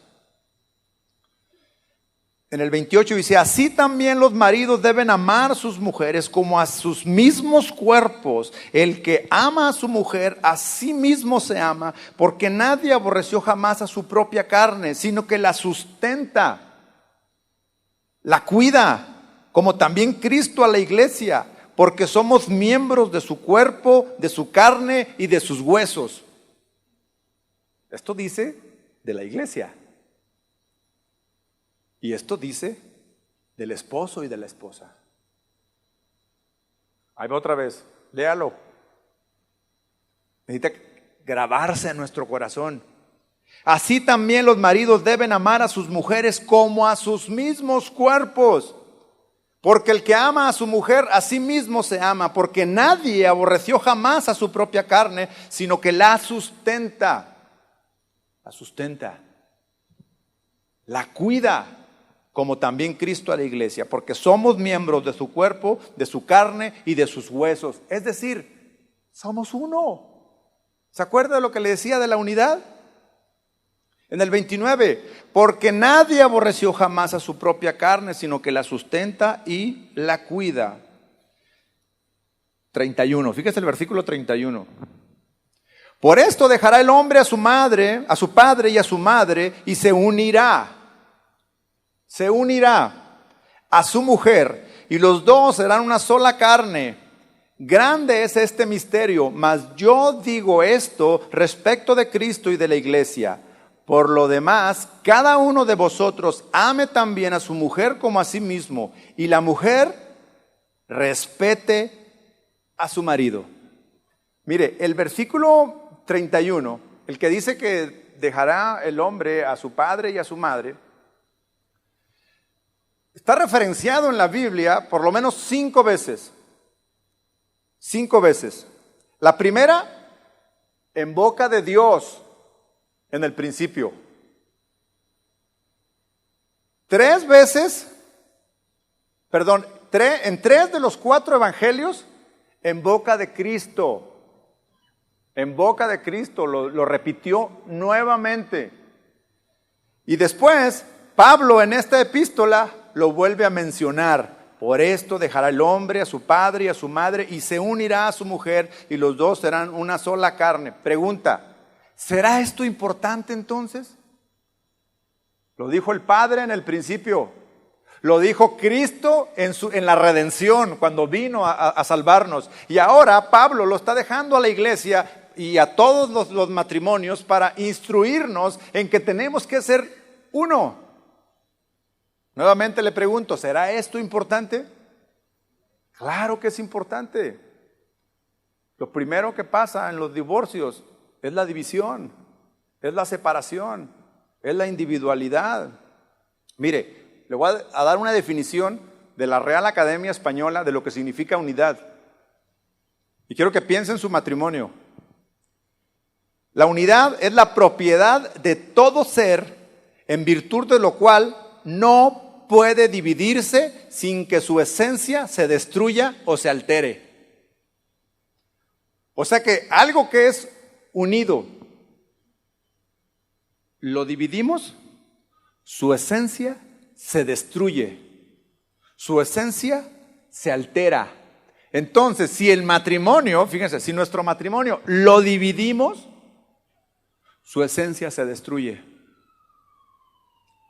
En el 28 dice, así también los maridos deben amar a sus mujeres como a sus mismos cuerpos. El que ama a su mujer, a sí mismo se ama, porque nadie aborreció jamás a su propia carne, sino que la sustenta, la cuida, como también Cristo a la iglesia, porque somos miembros de su cuerpo, de su carne y de sus huesos. Esto dice de la iglesia. Y esto dice del esposo y de la esposa. Ahí va otra vez, léalo. Necesita grabarse en nuestro corazón. Así también los maridos deben amar a sus mujeres como a sus mismos cuerpos. Porque el que ama a su mujer, a sí mismo se ama, porque nadie aborreció jamás a su propia carne, sino que la sustenta. La sustenta. La cuida, como también Cristo a la iglesia, porque somos miembros de su cuerpo, de su carne y de sus huesos. Es decir, somos uno. ¿Se acuerda de lo que le decía de la unidad? En el 29, porque nadie aborreció jamás a su propia carne, sino que la sustenta y la cuida. 31, fíjese el versículo 31. Por esto dejará el hombre a su madre, a su padre y a su madre, y se unirá a su mujer, y los dos serán una sola carne. Grande es este misterio, mas yo digo esto respecto de Cristo y de la iglesia. Por lo demás, cada uno de vosotros ame también a su mujer como a sí mismo, y la mujer respete a su marido. Mire, el versículo 31, el que dice que dejará el hombre a su padre y a su madre, está referenciado en la Biblia por lo menos 5 veces. 5 veces. La primera, en boca de Dios. En el principio. 3 veces, en 3 de los 4 evangelios, en boca de Cristo. En boca de Cristo, lo repitió nuevamente. Y después, Pablo en esta epístola lo vuelve a mencionar. Por esto dejará el hombre a su padre y a su madre y se unirá a su mujer y los dos serán una sola carne. Pregunta. ¿Será esto importante entonces? Lo dijo el Padre en el principio. Lo dijo Cristo en la redención, cuando vino a salvarnos. Y ahora Pablo lo está dejando a la iglesia y a todos los matrimonios para instruirnos en que tenemos que ser uno. Nuevamente le pregunto, ¿será esto importante? Claro que es importante. Lo primero que pasa en los divorcios es la división, es la separación, es la individualidad. Mire, le voy a dar una definición de la Real Academia Española de lo que significa unidad. Y quiero que piense en su matrimonio. La unidad es la propiedad de todo ser, en virtud de lo cual no puede dividirse sin que su esencia se destruya o se altere. O sea que algo que es unido, lo dividimos, su esencia se destruye, su esencia se altera. Entonces, si el matrimonio, fíjense, si nuestro matrimonio lo dividimos, su esencia se destruye.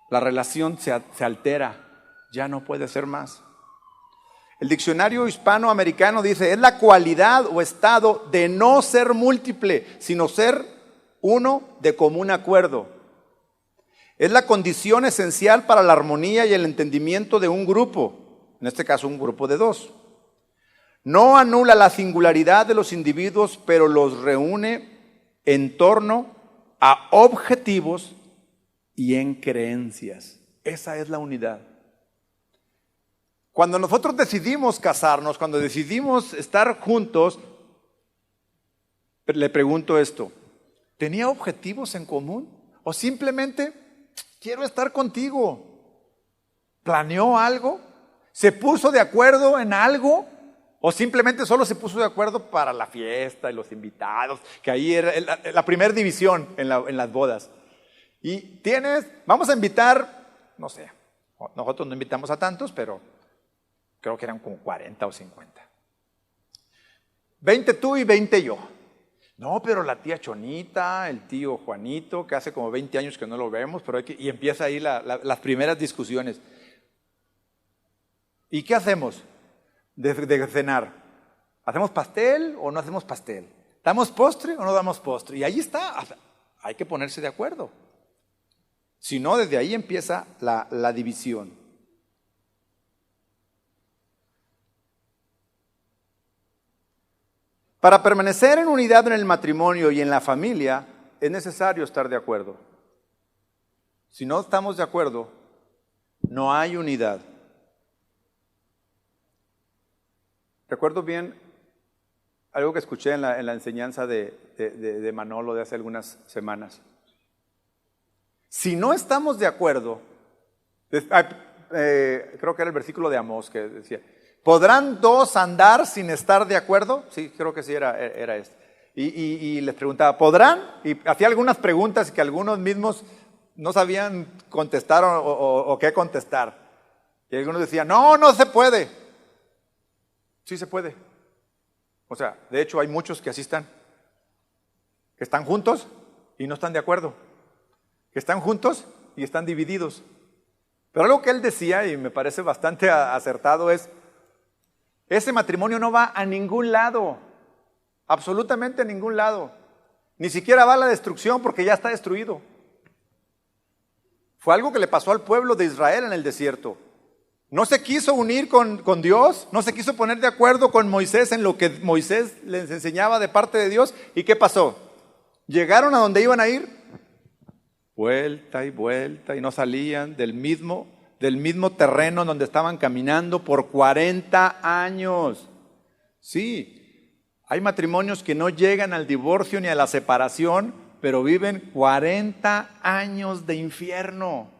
La relación se altera, ya no puede ser más. El diccionario hispanoamericano dice, es la cualidad o estado de no ser múltiple, sino ser uno de común acuerdo. Es la condición esencial para la armonía y el entendimiento de un grupo, en este caso un grupo de dos. No anula la singularidad de los individuos, pero los reúne en torno a objetivos y en creencias. Esa es la unidad. Cuando nosotros decidimos casarnos, cuando decidimos estar juntos, le pregunto esto, ¿tenía objetivos en común? ¿O simplemente quiero estar contigo? ¿Planeó algo? ¿Se puso de acuerdo en algo? ¿O simplemente solo se puso de acuerdo para la fiesta y los invitados? Que ahí era la primera división en las bodas. Y vamos a invitar, no sé, nosotros no invitamos a tantos, pero creo que eran como 40 o 50. 20 tú y 20 yo. No, pero la tía Chonita, el tío Juanito, que hace como 20 años que no lo vemos, pero y empieza ahí las primeras discusiones. ¿Y qué hacemos de cenar? ¿Hacemos pastel o no hacemos pastel? ¿Damos postre o no damos postre? Y ahí está, hay que ponerse de acuerdo. Si no, desde ahí empieza la división. Para permanecer en unidad en el matrimonio y en la familia, es necesario estar de acuerdo. Si no estamos de acuerdo, no hay unidad. Recuerdo bien algo que escuché en la enseñanza de Manolo de hace algunas semanas. Si no estamos de acuerdo, creo que era el versículo de Amós que decía, ¿podrán dos andar sin estar de acuerdo? Sí, creo que sí era este. Y les preguntaba, ¿podrán? Y hacía algunas preguntas que algunos mismos no sabían contestar o qué contestar. Y algunos decían, no se puede. Sí se puede. O sea, de hecho hay muchos que así están. Que están juntos y no están de acuerdo. Que están juntos y están divididos. Pero algo que él decía, y me parece bastante acertado, es, ese matrimonio no va a ningún lado, absolutamente a ningún lado. Ni siquiera va a la destrucción porque ya está destruido. Fue algo que le pasó al pueblo de Israel en el desierto. No se quiso unir con Dios, no se quiso poner de acuerdo con Moisés en lo que Moisés les enseñaba de parte de Dios. ¿Y qué pasó? Llegaron a donde iban a ir, vuelta y no salían del mismo terreno donde estaban caminando por 40 años. Sí, hay matrimonios que no llegan al divorcio ni a la separación, pero viven 40 años de infierno.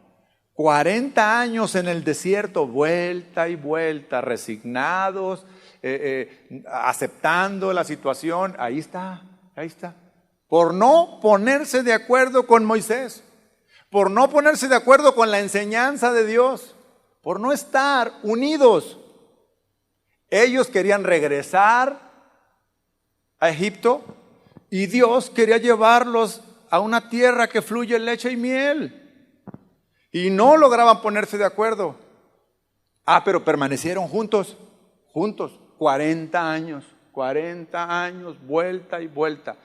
40 años en el desierto, vuelta y vuelta, resignados, aceptando la situación. Ahí está. Por no ponerse de acuerdo con Moisés, por no ponerse de acuerdo con la enseñanza de Dios, por no estar unidos. Ellos querían regresar a Egipto y Dios quería llevarlos a una tierra que fluye leche y miel. Y no lograban ponerse de acuerdo. Pero permanecieron juntos, 40 años, vuelta y vuelta.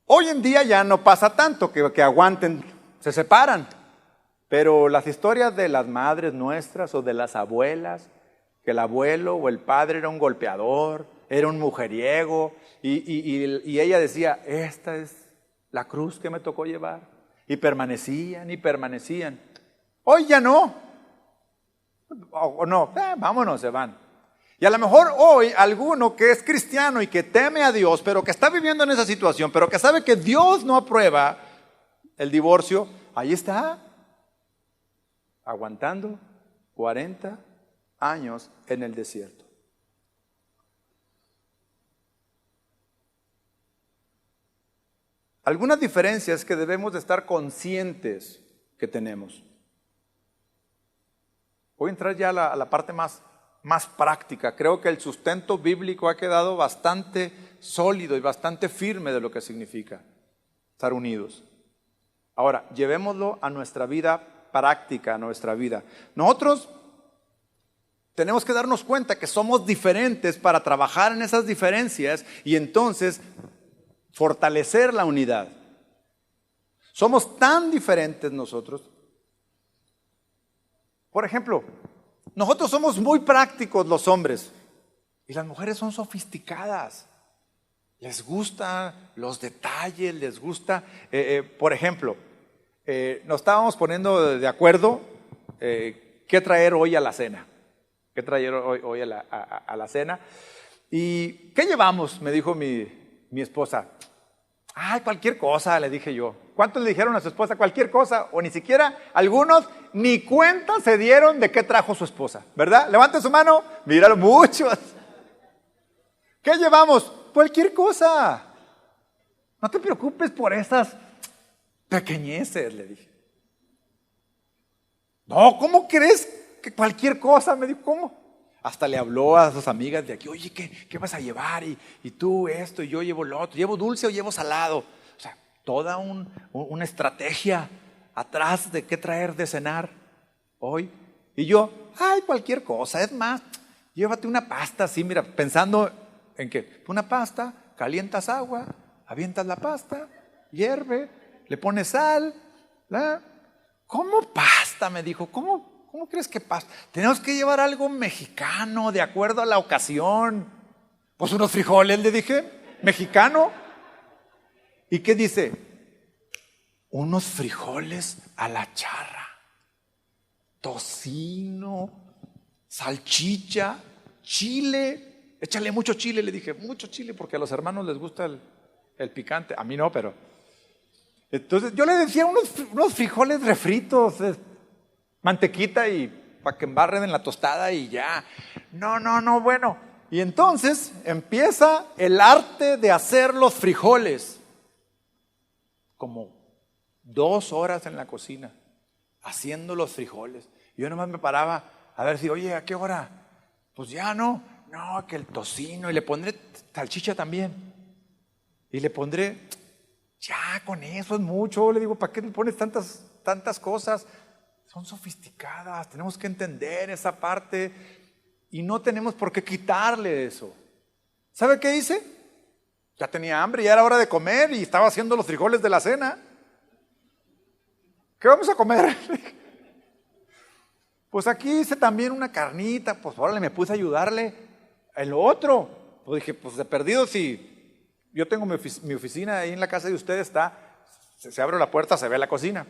Hoy en día ya no pasa tanto que aguanten, se separan. Pero las historias de las madres nuestras o de las abuelas, que el abuelo o el padre era un golpeador, era un mujeriego, y ella decía, esta es la cruz que me tocó llevar. Y permanecían. Hoy ya no. O no, vámonos, se van. Y a lo mejor hoy alguno que es cristiano y que teme a Dios, pero que está viviendo en esa situación, pero que sabe que Dios no aprueba el divorcio, ahí está, aguantando 40 años en el desierto. algunas diferencias que debemos de estar conscientes que tenemos. Voy a entrar ya a la parte más práctica. Creo que el sustento bíblico ha quedado bastante sólido y bastante firme de lo que significa estar unidos. Ahora, llevémoslo a nuestra vida práctica, a nuestra vida. Nosotros tenemos que darnos cuenta que somos diferentes para trabajar en esas diferencias y entonces fortalecer la unidad. Somos tan diferentes nosotros. Por ejemplo, nosotros somos muy prácticos los hombres y las mujeres son sofisticadas. Les gustan los detalles, les gusta, por ejemplo, nos estábamos poniendo de acuerdo qué traer hoy a la cena. ¿Qué traer hoy a la cena? ¿Y qué llevamos? Me dijo mi esposa. Ay, cualquier cosa, le dije yo. ¿Cuántos le dijeron a su esposa cualquier cosa? O ni siquiera, algunos ni cuenta se dieron de qué trajo su esposa, ¿verdad? Levanten su mano, míralo, muchos. ¿Qué llevamos? Cualquier cosa. No te preocupes por esas pequeñeces, le dije. No, ¿cómo crees que cualquier cosa? Me dijo, ¿cómo? Hasta le habló a sus amigas de aquí, oye, ¿qué vas a llevar? Y tú esto, y yo llevo lo otro, ¿llevo dulce o llevo salado? O sea, toda una estrategia atrás de qué traer de cenar hoy. Y yo, ay, cualquier cosa, es más, llévate una pasta así, mira, pensando en que una pasta, calientas agua, avientas la pasta, hierve, le pones sal, ¿verdad? ¿Cómo pasta? Me dijo, ¿cómo crees que pasa? Tenemos que llevar algo mexicano, de acuerdo a la ocasión. Pues unos frijoles, le dije, mexicano. ¿Y qué dice? Unos frijoles a la charra, tocino, salchicha, chile. Échale mucho chile, le dije, mucho chile, porque a los hermanos les gusta el picante. A mí no, pero... Entonces yo le decía unos frijoles refritos, mantequita y para que embarren en la tostada y ya. No, bueno. Y entonces empieza el arte de hacer los frijoles. Como 2 horas en la cocina, haciendo los frijoles. Yo nomás me paraba a ver si, oye, ¿a qué hora? Pues ya no, que el tocino, y le pondré salchicha también. Y le pondré, ya con eso es mucho. Le digo, ¿para qué le pones tantas cosas? Son sofisticadas, tenemos que entender esa parte y no tenemos por qué quitarle eso. ¿Sabe qué hice? Ya tenía hambre, ya era hora de comer y estaba haciendo los frijoles de la cena. ¿Qué vamos a comer? Pues aquí hice también una carnita, pues ahora me puse a ayudarle en lo otro. Pues dije, pues de perdido, si yo tengo mi oficina ahí en la casa de ustedes, se abre la puerta, se ve la cocina.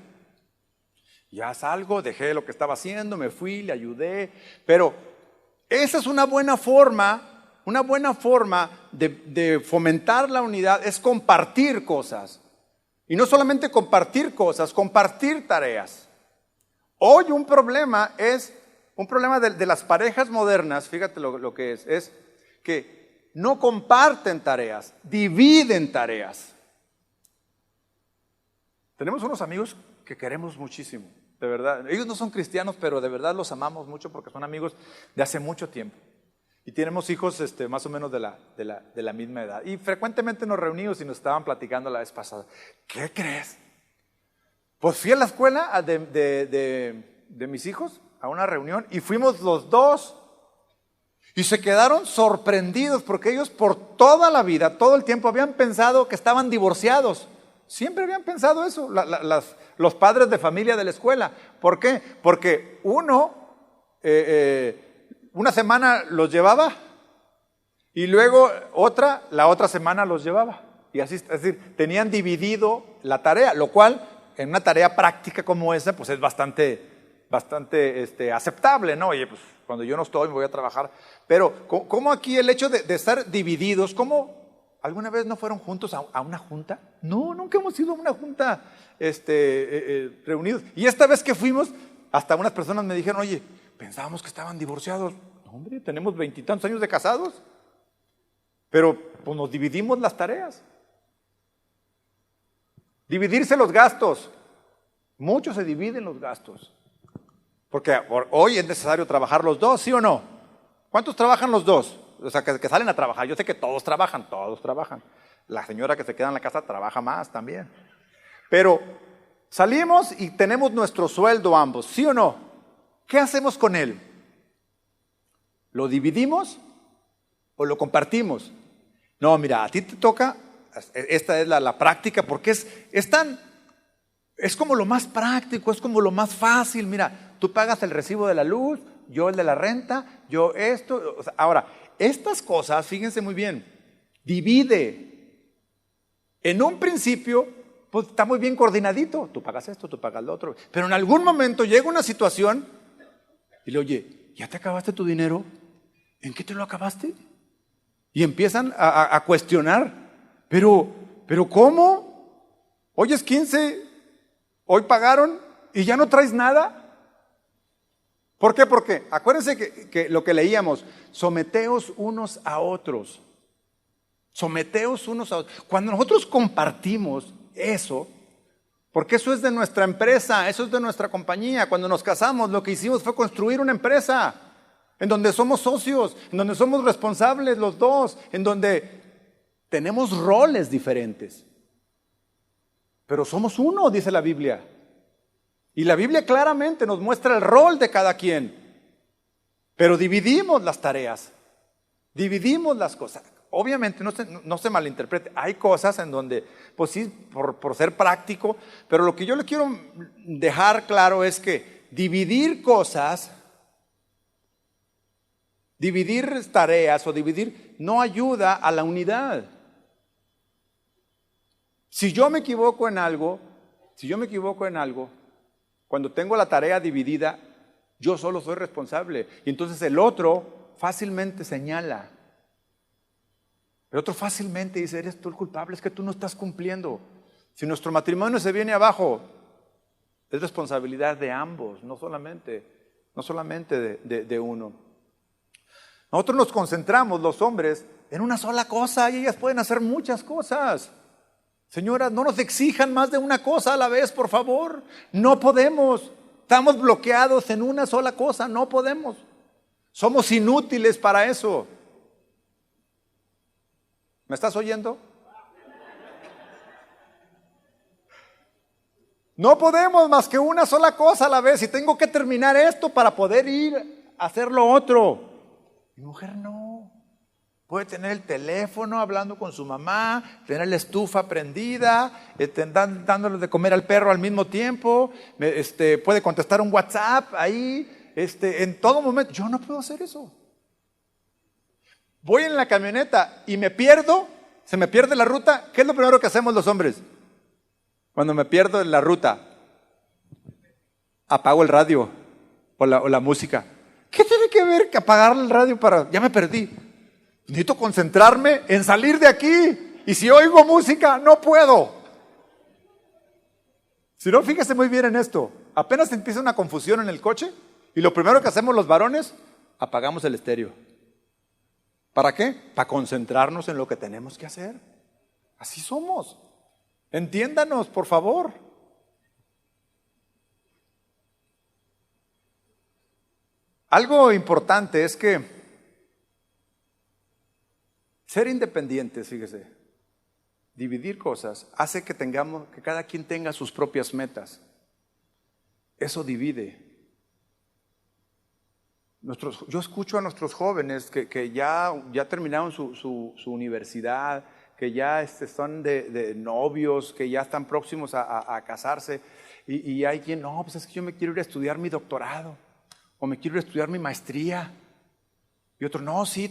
Ya salgo, dejé lo que estaba haciendo, me fui, le ayudé, pero esa es una buena forma de fomentar la unidad, es compartir cosas. Y no solamente compartir cosas, compartir tareas. Hoy un problema de las parejas modernas, fíjate lo que es que no comparten tareas, dividen tareas. Tenemos unos amigos que queremos muchísimo. De verdad, ellos no son cristianos, pero de verdad los amamos mucho porque son amigos de hace mucho tiempo. Y tenemos hijos más o menos de la misma edad. Y frecuentemente nos reunimos y nos estaban platicando la vez pasada. ¿Qué crees? Pues fui a la escuela de mis hijos, a una reunión, y fuimos los dos. Y se quedaron sorprendidos porque ellos por toda la vida, todo el tiempo habían pensado que estaban divorciados. Siempre habían pensado eso, los padres de familia de la escuela. ¿Por qué? Porque uno, una semana los llevaba y luego la otra semana los llevaba. Y así, es decir, tenían dividido la tarea, lo cual en una tarea práctica como esa, pues es bastante aceptable, ¿no? Oye, pues cuando yo no estoy me voy a trabajar. Pero, ¿cómo aquí el hecho de estar divididos, cómo... ¿Alguna vez no fueron juntos a una junta? No, nunca hemos ido a una junta reunidos. Y esta vez que fuimos, hasta unas personas me dijeron, oye, pensábamos que estaban divorciados. No, hombre, tenemos 20 y tantos años de casados. Pero pues nos dividimos las tareas. Dividirse los gastos. Muchos se dividen los gastos. Porque hoy es necesario trabajar los dos, ¿sí o no? ¿Cuántos trabajan los dos? O sea, que salen a trabajar. Yo sé que todos trabajan. La señora que se queda en la casa trabaja más también. Pero salimos y tenemos nuestro sueldo ambos, ¿sí o no? ¿Qué hacemos con él? ¿Lo dividimos o lo compartimos? No, mira, a ti te toca, esta es la práctica, porque es como lo más práctico, es como lo más fácil. Mira, tú pagas el recibo de la luz, yo el de la renta, yo esto. O sea, ahora, estas cosas, fíjense muy bien, divide. En un principio, pues está muy bien coordinadito. Tú pagas esto, tú pagas lo otro. Pero en algún momento llega una situación y le oye, ¿ya te acabaste tu dinero? ¿En qué te lo acabaste? Y empiezan a cuestionar. Pero ¿cómo? Hoy es 15, hoy pagaron y ya no traes nada. ¿Por qué? Porque acuérdense que lo que leíamos, someteos unos a otros. Someteos unos a otros. Cuando nosotros compartimos eso, porque eso es de nuestra empresa, eso es de nuestra compañía. Cuando nos casamos, lo que hicimos fue construir una empresa en donde somos socios, en donde somos responsables los dos, en donde tenemos roles diferentes. Pero somos uno, dice la Biblia. Y la Biblia claramente nos muestra el rol de cada quien. Pero dividimos las tareas, dividimos las cosas. Obviamente, no se malinterprete, hay cosas en donde, pues sí, por ser práctico, pero lo que yo le quiero dejar claro es que dividir cosas, dividir tareas o dividir no ayuda a la unidad. Si yo me equivoco en algo, cuando tengo la tarea dividida, yo solo soy responsable. Y entonces el otro fácilmente señala. El otro fácilmente dice, eres tú el culpable, es que tú no estás cumpliendo. Si nuestro matrimonio se viene abajo, es responsabilidad de ambos, no solamente de uno. Nosotros nos concentramos, los hombres, en una sola cosa y ellas pueden hacer muchas cosas. Señoras, no nos exijan más de una cosa a la vez, por favor. No podemos. Estamos bloqueados en una sola cosa, no podemos. Somos inútiles para eso. ¿Me estás oyendo? No podemos más que una sola cosa a la vez y tengo que terminar esto para poder ir a hacer lo otro. Mi mujer no. Puede tener el teléfono hablando con su mamá, tener la estufa prendida, dándole de comer al perro al mismo tiempo, puede contestar un WhatsApp ahí, en todo momento. Yo no puedo hacer eso. Voy en la camioneta y me pierdo, se me pierde la ruta. ¿Qué es lo primero que hacemos los hombres? Cuando me pierdo en la ruta, apago el radio o la música. ¿Qué tiene que ver que apagar el radio ya me perdí? Necesito concentrarme en salir de aquí. Y si oigo música, no puedo. Si no, fíjese muy bien en esto. Apenas empieza una confusión en el coche y lo primero que hacemos los varones, apagamos el estéreo. ¿Para qué? Para concentrarnos en lo que tenemos que hacer. Así somos. Entiéndanos, por favor. Algo importante es que ser independientes, fíjese, dividir cosas, hace que cada quien tenga sus propias metas. Eso divide. Yo escucho a nuestros jóvenes que ya terminaron su universidad, que ya son de novios, que ya están próximos a casarse, y hay quien, no, pues es que yo me quiero ir a estudiar mi doctorado, o me quiero ir a estudiar mi maestría, y otros, no, sí,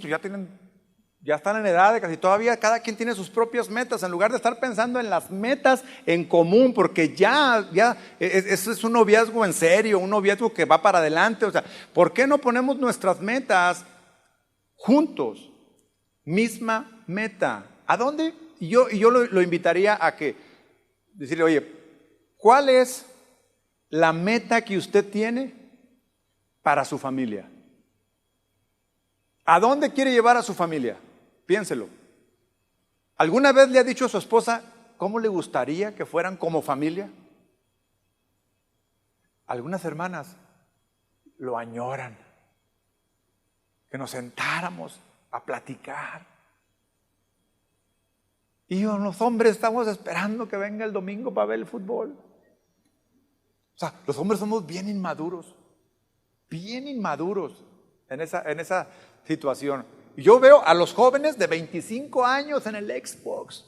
ya están en edad de casi todavía cada quien tiene sus propias metas, en lugar de estar pensando en las metas en común, porque ya eso es un noviazgo en serio, un noviazgo que va para adelante. O sea, ¿por qué no ponemos nuestras metas juntos? Misma meta. ¿A dónde? Y yo lo invitaría a decirle, oye, ¿cuál es la meta que usted tiene para su familia? ¿A dónde quiere llevar a su familia? Piénselo. ¿Alguna vez le ha dicho a su esposa cómo le gustaría que fueran como familia? Algunas hermanas lo añoran, que nos sentáramos a platicar. Y los hombres estamos esperando que venga el domingo para ver el fútbol. O sea, los hombres somos bien inmaduros en esa situación. Y yo veo a los jóvenes de 25 años en el Xbox.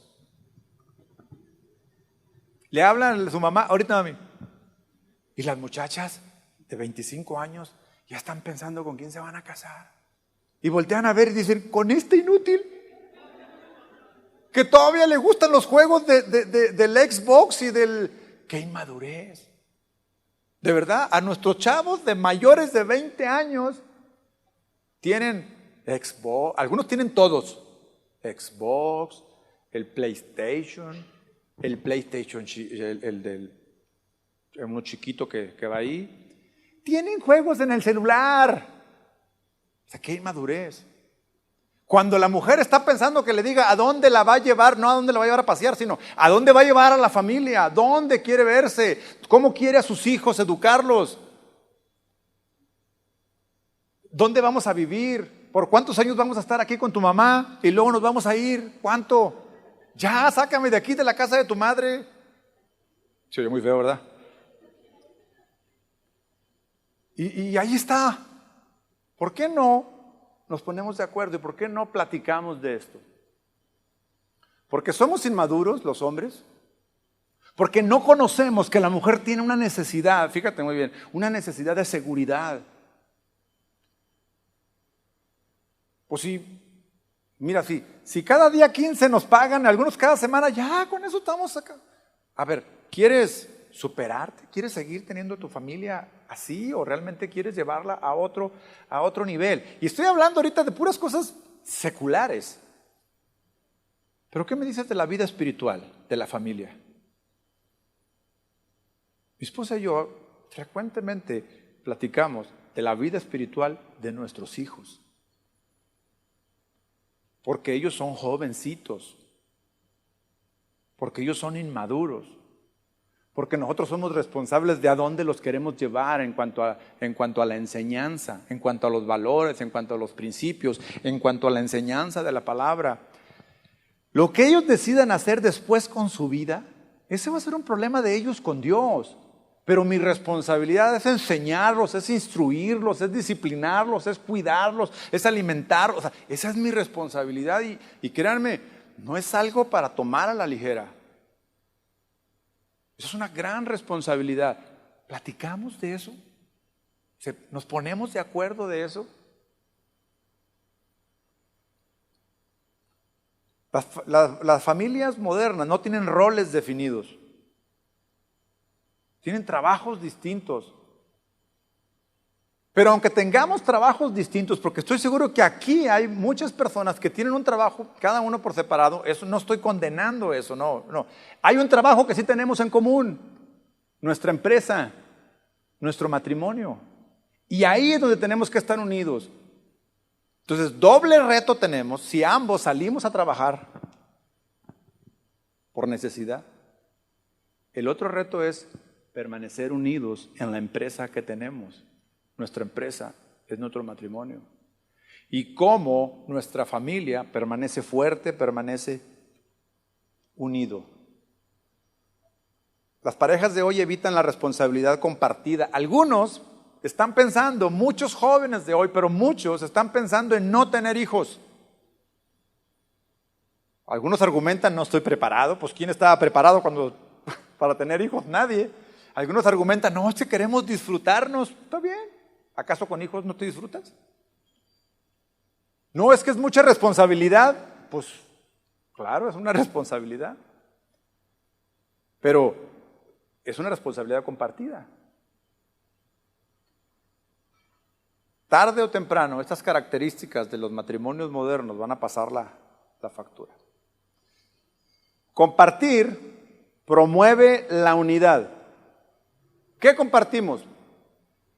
Le hablan a su mamá, ahorita mami. Y las muchachas de 25 años ya están pensando con quién se van a casar. Y voltean a ver y dicen, con este inútil, que todavía le gustan los juegos del Xbox y del... ¡Qué inmadurez! De verdad, a nuestros chavos de mayores de 20 años tienen Xbox, algunos tienen todos, Xbox, el PlayStation, el del uno chiquito que va ahí. Tienen juegos en el celular. O sea, qué inmadurez. Cuando la mujer está pensando que le diga a dónde la va a llevar, no a dónde la va a llevar a pasear, sino a dónde va a llevar a la familia, dónde quiere verse, cómo quiere a sus hijos educarlos, dónde vamos a vivir, por cuántos años vamos a estar aquí con tu mamá y luego nos vamos a ir, ¿cuánto? Ya, sácame de aquí, de la casa de tu madre. Se oye muy feo, ¿verdad? Y ahí está. ¿Por qué no nos ponemos de acuerdo y por qué no platicamos de esto? Porque somos inmaduros los hombres, porque no conocemos que la mujer tiene una necesidad, fíjate muy bien, una necesidad de seguridad. Pues sí, mira, si cada día 15 nos pagan, algunos cada semana, ya con eso estamos acá. A ver, ¿quieres superarte? ¿Quieres seguir teniendo tu familia así o realmente quieres llevarla a otro nivel? Y estoy hablando ahorita de puras cosas seculares. ¿Pero qué me dices de la vida espiritual de la familia? Mi esposa y yo frecuentemente platicamos de la vida espiritual de nuestros hijos. Porque ellos son jovencitos. Porque ellos son inmaduros. Porque nosotros somos responsables de a dónde los queremos llevar en cuanto a la enseñanza, en cuanto a los valores, en cuanto a los principios, en cuanto a la enseñanza de la palabra. Lo que ellos decidan hacer después con su vida, ese va a ser un problema de ellos con Dios. Pero mi responsabilidad es enseñarlos, es instruirlos, es disciplinarlos, es cuidarlos, es alimentarlos. O sea, esa es mi responsabilidad y créanme, no es algo para tomar a la ligera. Eso es una gran responsabilidad. ¿Platicamos de eso? ¿Nos ponemos de acuerdo de eso? Las familias modernas no tienen roles definidos. Tienen trabajos distintos. Pero aunque tengamos trabajos distintos, porque estoy seguro que aquí hay muchas personas que tienen un trabajo, cada uno por separado, eso no estoy condenando eso, no. Hay un trabajo que sí tenemos en común, nuestra empresa, nuestro matrimonio. Y ahí es donde tenemos que estar unidos. Entonces, doble reto tenemos si ambos salimos a trabajar por necesidad. El otro reto es permanecer unidos en la empresa que tenemos. Nuestra empresa es nuestro matrimonio. Y cómo nuestra familia permanece fuerte, permanece unido. Las parejas de hoy evitan la responsabilidad compartida. Algunos están pensando, muchos jóvenes de hoy, pero muchos están pensando en no tener hijos. Algunos argumentan, no estoy preparado. Pues ¿quién estaba preparado para tener hijos? Nadie. Algunos argumentan, no, es que queremos disfrutarnos. Está bien. ¿Acaso con hijos no te disfrutas? No, es que es mucha responsabilidad. Pues claro, es una responsabilidad. Pero es una responsabilidad compartida. Tarde o temprano, estas características de los matrimonios modernos van a pasar la factura. Compartir promueve la unidad. ¿Qué compartimos?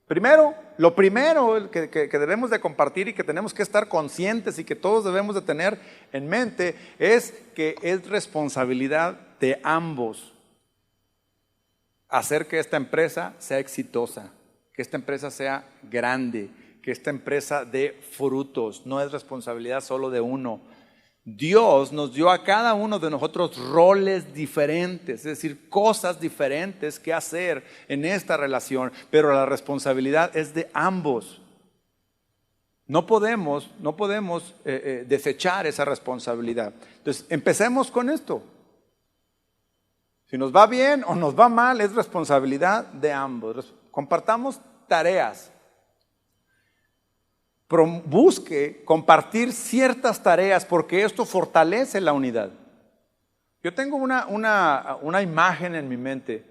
Primero, lo primero que debemos de compartir y que tenemos que estar conscientes y que todos debemos de tener en mente es que es responsabilidad de ambos hacer que esta empresa sea exitosa, que esta empresa sea grande, que esta empresa dé frutos. No es responsabilidad solo de uno. Dios nos dio a cada uno de nosotros roles diferentes, es decir, cosas diferentes que hacer en esta relación, pero la responsabilidad es de ambos. No podemos desechar esa responsabilidad. Entonces, empecemos con esto. Si nos va bien o nos va mal, es responsabilidad de ambos. Compartamos tareas. Busque compartir ciertas tareas porque esto fortalece la unidad. Yo tengo una imagen en mi mente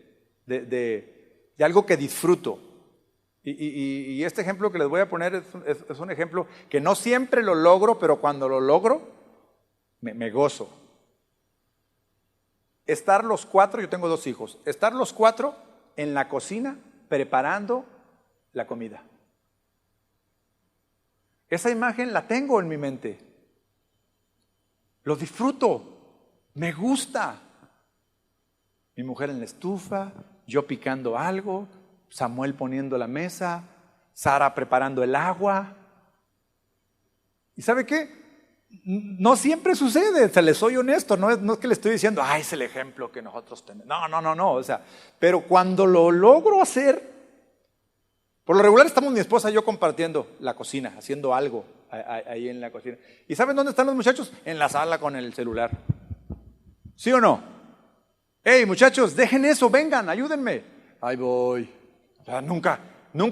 de algo que disfruto. Y este ejemplo que les voy a poner es un ejemplo que no siempre lo logro, pero cuando lo logro, me gozo. Estar los cuatro, yo tengo 2 hijos, estar los 4 en la cocina preparando la comida. Esa imagen la tengo en mi mente. Lo disfruto, me gusta. Mi mujer en la estufa, yo picando algo, Samuel poniendo la mesa, Sara preparando el agua. ¿Y sabe qué? No siempre sucede, se les soy honesto, no es que le estoy diciendo, es el ejemplo que nosotros tenemos. No, o sea, pero cuando lo logro hacer, por lo regular estamos mi esposa y yo compartiendo la cocina, haciendo algo ahí en la cocina. ¿Y saben dónde están los muchachos? En la sala con el celular. ¿Sí o no? Hey muchachos, dejen eso, vengan, ayúdenme. Ahí voy. O sea, nunca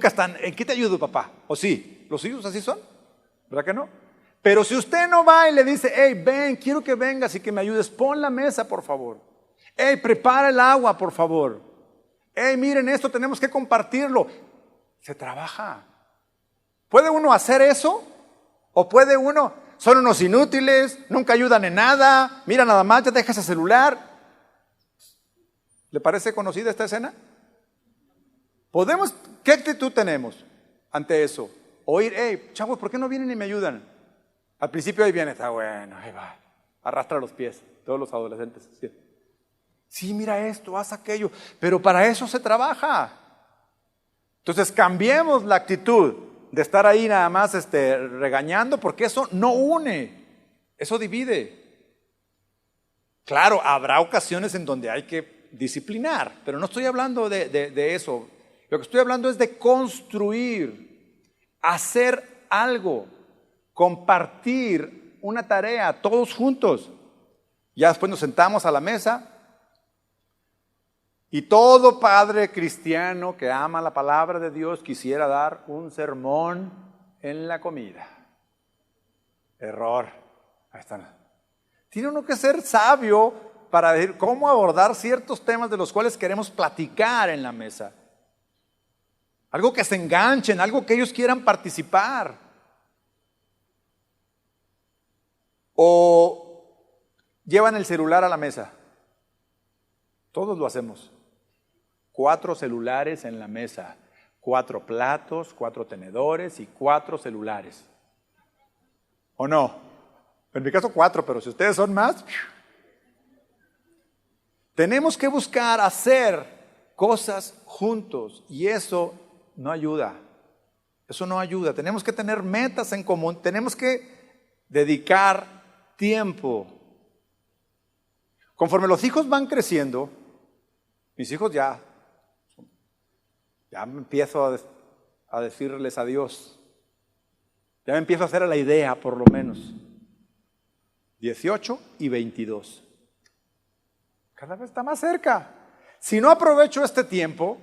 están, ¿en qué te ayudo, papá? ¿O sí? ¿Los hijos así son? ¿Verdad que no? Pero si usted no va y le dice, hey, ven, quiero que vengas y que me ayudes, pon la mesa, por favor. Hey, prepara el agua, por favor. Hey, miren esto, tenemos que compartirlo. Se trabaja. ¿Puede uno hacer eso? ¿O puede uno, son unos inútiles, nunca ayudan en nada, mira nada más, ya deja ese celular? ¿Le parece conocida esta escena? ¿Qué actitud tenemos ante eso? Oír, hey, chavos, ¿por qué no vienen y me ayudan? Al principio ahí viene, está bueno, ahí va, arrastra los pies, todos los adolescentes. Sí, mira esto, haz aquello, pero para eso se trabaja. Entonces cambiemos la actitud de estar ahí nada más regañando, porque eso no une, eso divide. Claro, habrá ocasiones en donde hay que disciplinar, pero no estoy hablando de eso. Lo que estoy hablando es de construir, hacer algo, compartir una tarea todos juntos. Ya después nos sentamos a la mesa y todo padre cristiano que ama la palabra de Dios quisiera dar un sermón en la comida. Error. Ahí están. Tiene uno que ser sabio para decir cómo abordar ciertos temas de los cuales queremos platicar en la mesa. Algo que se enganchen, algo que ellos quieran participar. O llevan el celular a la mesa. Todos lo hacemos. 4 celulares en la mesa, 4 platos, 4 tenedores y 4 celulares. ¿O no? En mi caso 4, pero si ustedes son más. Tenemos que buscar hacer cosas juntos y eso no ayuda. Eso no ayuda. Tenemos que tener metas en común. Tenemos que dedicar tiempo. Conforme los hijos van creciendo, mis hijos ya me empiezo a decirles adiós. Ya me empiezo a hacer a la idea, por lo menos. 18 y 22. Cada vez está más cerca. Si no aprovecho este tiempo,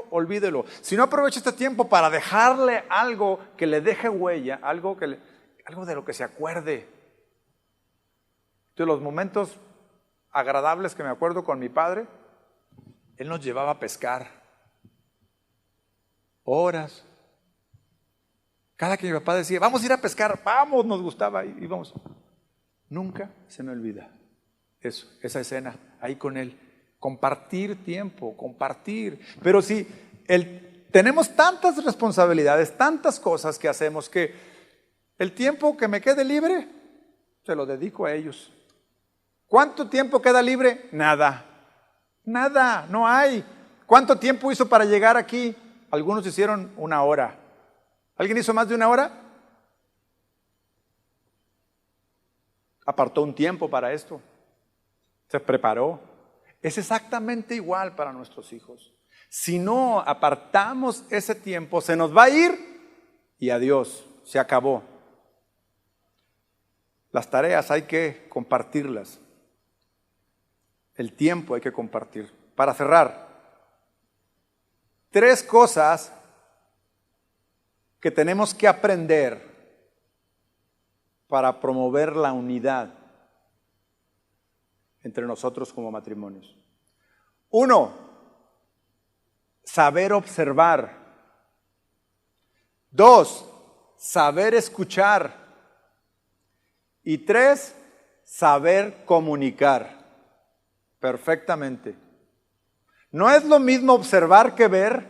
olvídelo. Si no aprovecho este tiempo para dejarle algo que le deje huella, algo de lo que se acuerde. De los momentos agradables que me acuerdo con mi padre, él nos llevaba a pescar. Horas. Cada que mi papá decía, vamos a ir a pescar, vamos, nos gustaba, íbamos. Nunca se me olvida eso, esa escena, ahí con él. Compartir tiempo, compartir. Pero si tenemos tantas responsabilidades, tantas cosas que hacemos, que el tiempo que me quede libre, se lo dedico a ellos. ¿Cuánto tiempo queda libre? Nada. Nada, no hay. ¿Cuánto tiempo hizo para llegar aquí? Algunos hicieron 1 hora. ¿Alguien hizo más de 1 hora? Apartó un tiempo para esto. Se preparó. Es exactamente igual para nuestros hijos. Si no apartamos ese tiempo, se nos va a ir y adiós, se acabó. Las tareas hay que compartirlas. El tiempo hay que compartir. Para cerrar, 3 cosas que tenemos que aprender para promover la unidad entre nosotros como matrimonios. 1, saber observar. 2, saber escuchar. Y 3, saber comunicar perfectamente. No es lo mismo observar que ver,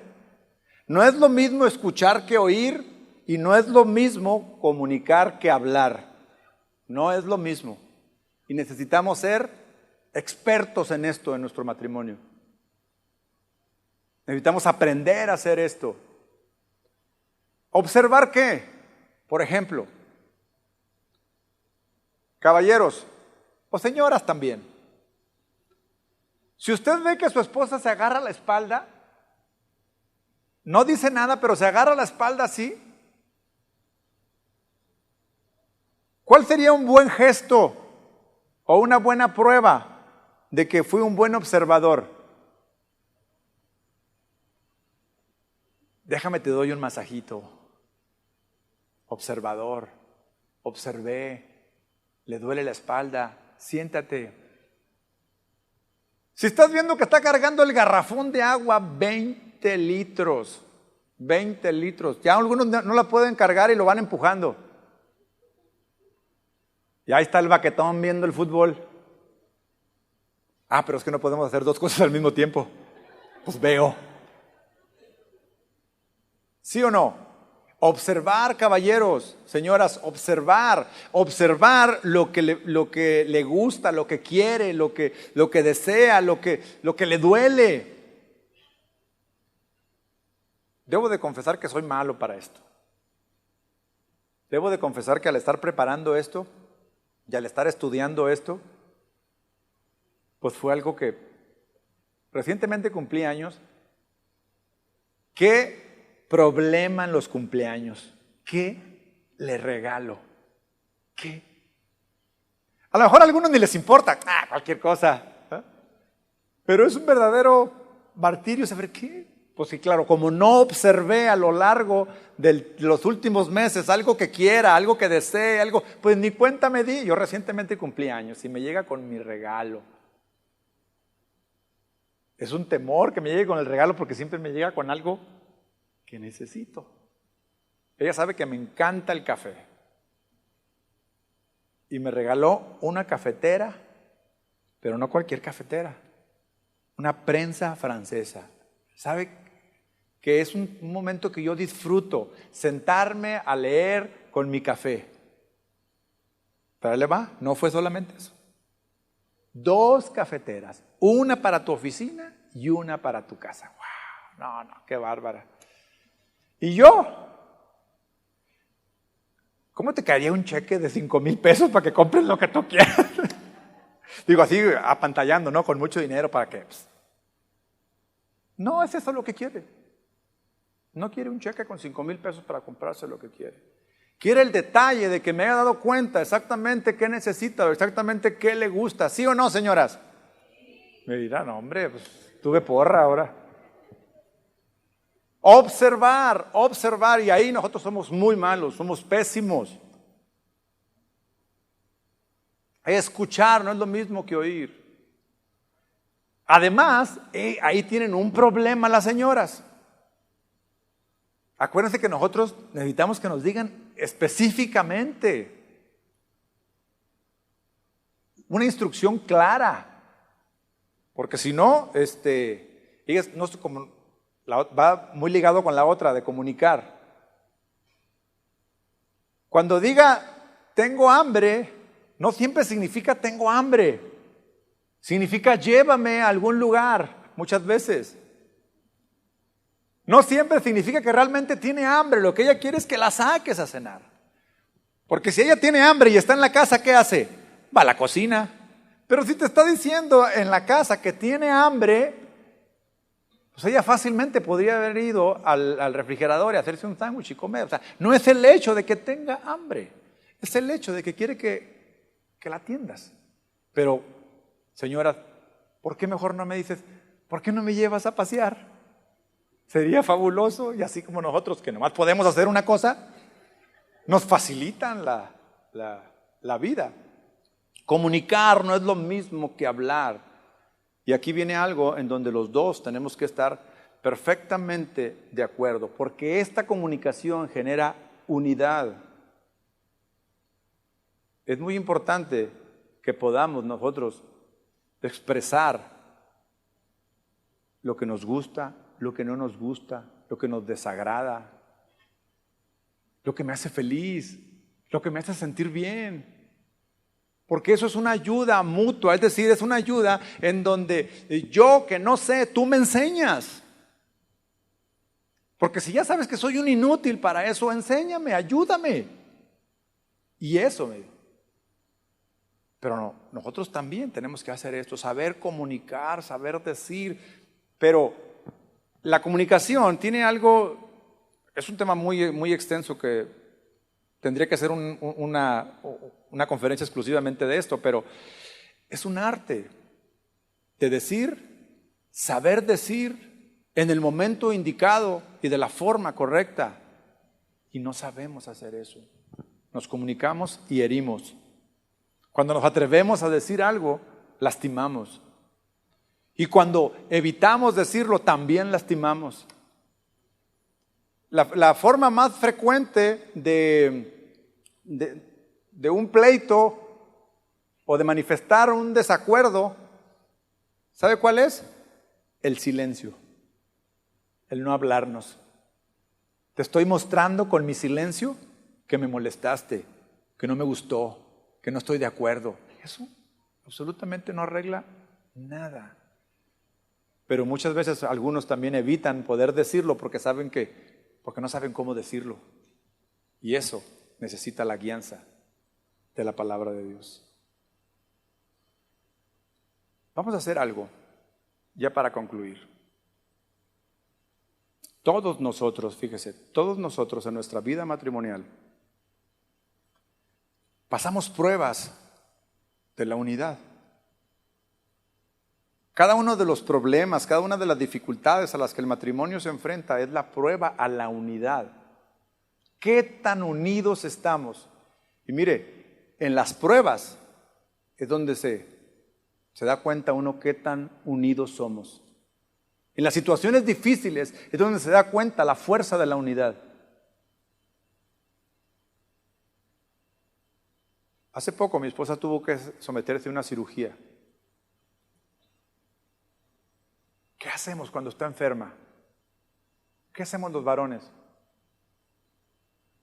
no es lo mismo escuchar que oír, y no es lo mismo comunicar que hablar. No es lo mismo. Y necesitamos ser expertos en esto en nuestro matrimonio. Necesitamos aprender a hacer esto. ¿Observar qué? Por ejemplo, caballeros o señoras también. Si usted ve que su esposa se agarra la espalda, no dice nada, pero se agarra la espalda así, ¿cuál sería un buen gesto o una buena prueba de que fui un buen observador? Déjame te doy un masajito. Observador, observé, le duele la espalda, siéntate. Si estás viendo que está cargando el garrafón de agua, 20 litros, 20 litros, ya algunos no la pueden cargar y lo van empujando. Y ahí está el baquetón viendo el fútbol. Pero es que no podemos hacer 2 cosas al mismo tiempo. Pues veo. ¿Sí o no? Observar, caballeros, señoras, observar lo que le gusta, lo que quiere, lo que desea, lo que le duele. Debo de confesar que soy malo para esto. Debo de confesar que al estar preparando esto y al estar estudiando esto, pues fue algo que recientemente cumplí años. ¿Qué problema en los cumpleaños? ¿Qué le regalo? ¿Qué? A lo mejor a algunos ni les importa, cualquier cosa. Pero es un verdadero martirio saber qué. Pues sí, claro, como no observé a lo largo de los últimos meses algo que quiera, algo que desee, algo, pues ni cuenta me di. Yo recientemente cumplí años y me llega con mi regalo. Es un temor que me llegue con el regalo porque siempre me llega con algo que necesito. Ella sabe que me encanta el café. Y me regaló una cafetera, pero no cualquier cafetera. Una prensa francesa. ¿Sabe? Que es un momento que yo disfruto, sentarme a leer con mi café. Pero ahí le va, no fue solamente eso. 2 cafeteras, una para tu oficina y una para tu casa. ¡Wow! No, qué bárbara. Y yo, ¿cómo te caería un cheque de 5,000 pesos para que compres lo que tú quieras? Digo así, apantallando, ¿no? Con mucho dinero para que... No es eso lo que quiere. No quiere un cheque con 5,000 pesos para comprarse lo que quiere. Quiere el detalle de que me haya dado cuenta exactamente qué necesita, exactamente qué le gusta. ¿Sí o no, señoras? Me dirán, hombre, pues tuve porra ahora. Observar, y ahí nosotros somos muy malos, somos pésimos. Escuchar no es lo mismo que oír. Además, ahí tienen un problema las señoras. Acuérdense que nosotros necesitamos que nos digan específicamente una instrucción clara, porque si no, ellas no como va muy ligado con la otra de comunicar. Cuando diga tengo hambre, no siempre significa tengo hambre. Significa llévame a algún lugar, muchas veces. No siempre significa que realmente tiene hambre. Lo que ella quiere es que la saques a cenar. Porque si ella tiene hambre y está en la casa, ¿qué hace? Va a la cocina. Pero si te está diciendo en la casa que tiene hambre, pues ella fácilmente podría haber ido al refrigerador y hacerse un sándwich y comer. O sea, no es el hecho de que tenga hambre, es el hecho de que quiere que la atiendas. Pero, señora, ¿por qué mejor no me dices, ¿por qué no me llevas a pasear? Sería fabuloso, y así como nosotros que nomás podemos hacer una cosa, nos facilitan la vida. Comunicar no es lo mismo que hablar. Y aquí viene algo en donde los dos tenemos que estar perfectamente de acuerdo, porque esta comunicación genera unidad. Es muy importante que podamos nosotros expresar lo que nos gusta, lo que no nos gusta, lo que nos desagrada, lo que me hace feliz, lo que me hace sentir bien. Porque eso es una ayuda mutua, es decir, es una ayuda en donde yo que no sé, tú me enseñas. Porque si ya sabes que soy un inútil para eso, enséñame, ayúdame. Y eso, pero no, nosotros también tenemos que hacer esto, saber comunicar, saber decir. Pero la comunicación tiene algo, es un tema muy, muy extenso que tendría que ser una conferencia exclusivamente de esto, pero es un arte de decir, saber decir en el momento indicado y de la forma correcta. Y no sabemos hacer eso. Nos comunicamos y herimos. Cuando nos atrevemos a decir algo, lastimamos. Y cuando evitamos decirlo, también lastimamos. La forma más frecuente de un pleito o de manifestar un desacuerdo, ¿sabe cuál es? El silencio, el no hablarnos. Te estoy mostrando con mi silencio que me molestaste, que no me gustó, que no estoy de acuerdo. Eso absolutamente no arregla nada. Pero muchas veces algunos también evitan poder decirlo porque no saben cómo decirlo. Y eso necesita la guianza de la palabra de Dios. Vamos a hacer algo, ya para concluir. Todos nosotros, fíjese, todos nosotros en nuestra vida matrimonial pasamos pruebas de la unidad. Cada uno de los problemas, cada una de las dificultades a las que el matrimonio se enfrenta es la prueba a la unidad. ¿Qué tan unidos estamos? Y mire, en las pruebas es donde se da cuenta uno qué tan unidos somos. En las situaciones difíciles es donde se da cuenta la fuerza de la unidad. Hace poco mi esposa tuvo que someterse a una cirugía. ¿Qué hacemos cuando está enferma? ¿Qué hacemos los varones?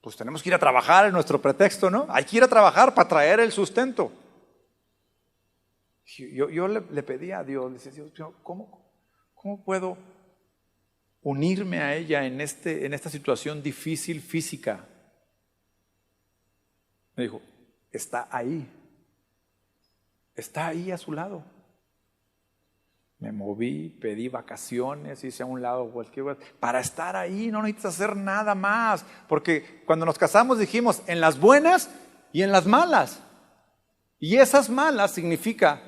Pues tenemos que ir a trabajar, en nuestro pretexto, ¿no? Hay que ir a trabajar para traer el sustento. Yo le pedí a Dios, le decía, Dios, ¿cómo puedo unirme a ella en esta situación difícil física? Me dijo, está ahí a su lado. Me moví, pedí vacaciones, hice a un lado cualquier cosa. Para estar ahí no necesitas hacer nada más. Porque cuando nos casamos dijimos en las buenas y en las malas. Y esas malas significa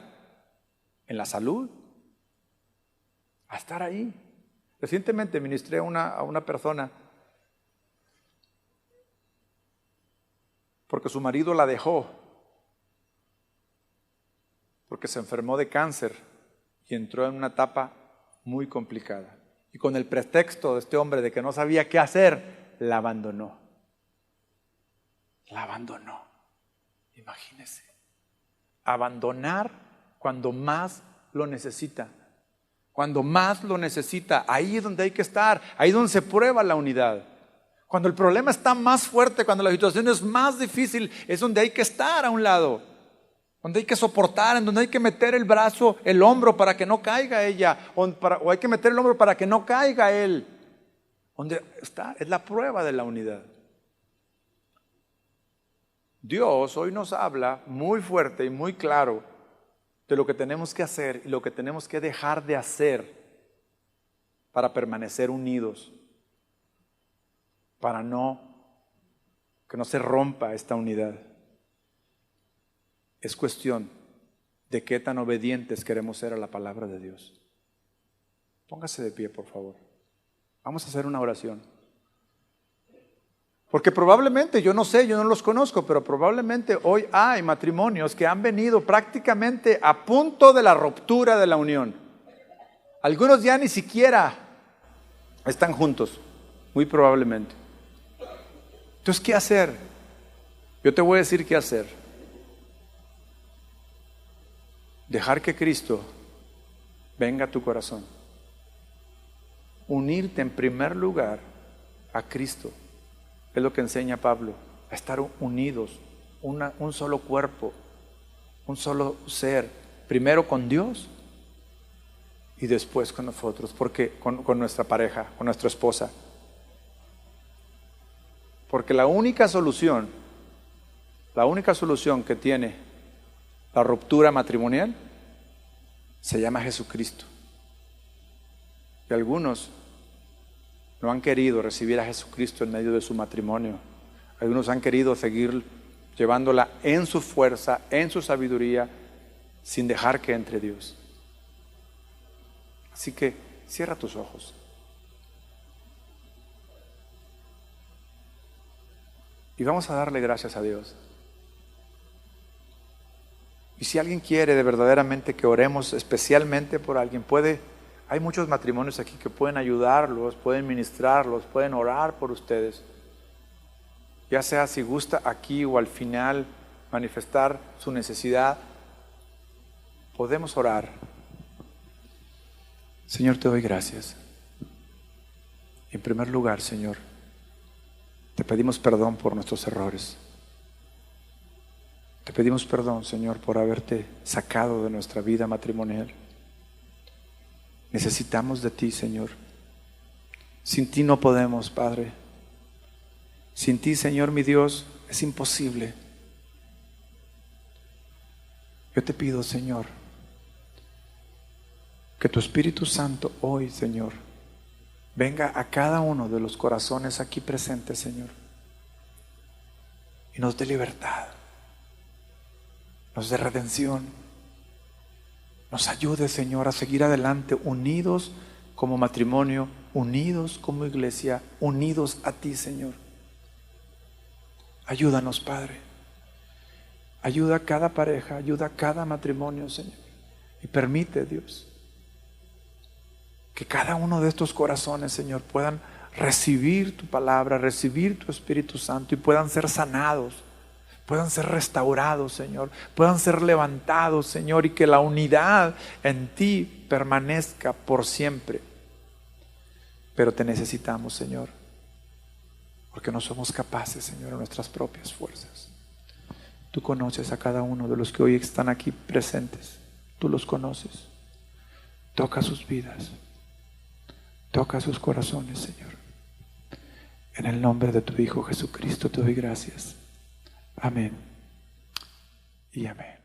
en la salud. A estar ahí. Recientemente ministré a una persona porque su marido la dejó. Porque se enfermó de cáncer. Y entró en una etapa muy complicada. Y con el pretexto de este hombre de que no sabía qué hacer, la abandonó. La abandonó. Imagínese. Abandonar cuando más lo necesita. Cuando más lo necesita. Ahí es donde hay que estar. Ahí es donde se prueba la unidad. Cuando el problema está más fuerte, cuando la situación es más difícil, es donde hay que estar a un lado. donde hay que soportar, en donde hay que meter el brazo, el hombro para que no caiga ella, o hay que meter el hombro para que no caiga él. Donde está, es la prueba de la unidad. Dios hoy nos habla muy fuerte y muy claro de lo que tenemos que hacer y lo que tenemos que dejar de hacer para permanecer unidos, para que no se rompa esta unidad. Es cuestión de qué tan obedientes queremos ser a la palabra de Dios. Póngase de pie, por favor. Vamos a hacer una oración. Porque probablemente, yo no sé, yo no los conozco, pero probablemente hoy hay matrimonios que han venido prácticamente a punto de la ruptura de la unión. Algunos ya ni siquiera están juntos, muy probablemente. Entonces, ¿qué hacer? Yo te voy a decir qué hacer. Dejar que Cristo venga a tu corazón. Unirte en primer lugar a Cristo. Es lo que enseña Pablo, a estar unidos, un solo cuerpo, un solo ser, primero con Dios y después con nosotros, porque con nuestra pareja, con nuestra esposa. Porque la única solución que tiene la ruptura matrimonial se llama Jesucristo. Y algunos no han querido recibir a Jesucristo en medio de su matrimonio. Algunos han querido seguir llevándola en su fuerza, en su sabiduría, sin dejar que entre Dios. Así que cierra tus ojos. Y vamos a darle gracias a Dios. Y si alguien quiere de verdaderamente que oremos especialmente por alguien, hay muchos matrimonios aquí que pueden ayudarlos, pueden ministrarlos, pueden orar por ustedes. Ya sea si gusta aquí o al final manifestar su necesidad, podemos orar. Señor, te doy gracias. En primer lugar, Señor, te pedimos perdón por nuestros errores. Te pedimos perdón, Señor, por haberte sacado de nuestra vida matrimonial. Necesitamos de ti, Señor. Sin ti no podemos, Padre. Sin ti, Señor, mi Dios, es imposible. Yo te pido, Señor, que tu Espíritu Santo hoy, Señor, venga a cada uno de los corazones aquí presentes, Señor, y nos dé libertad, nos dé redención, nos ayude, Señor, a seguir adelante unidos como matrimonio, unidos como iglesia, unidos a ti, Señor. Ayúdanos, Padre. Ayuda a cada pareja, ayuda a cada matrimonio, Señor. Y permite, Dios, que cada uno de estos corazones, Señor, puedan recibir tu palabra, recibir tu Espíritu Santo y puedan ser sanados, puedan ser restaurados, Señor, puedan ser levantados, Señor, y que la unidad en ti permanezca por siempre. Pero te necesitamos, Señor, porque no somos capaces, Señor, de nuestras propias fuerzas. Tú conoces a cada uno de los que hoy están aquí presentes. Tú los conoces. Toca sus vidas. Toca sus corazones, Señor. En el nombre de tu Hijo Jesucristo te doy gracias. Amén y amén.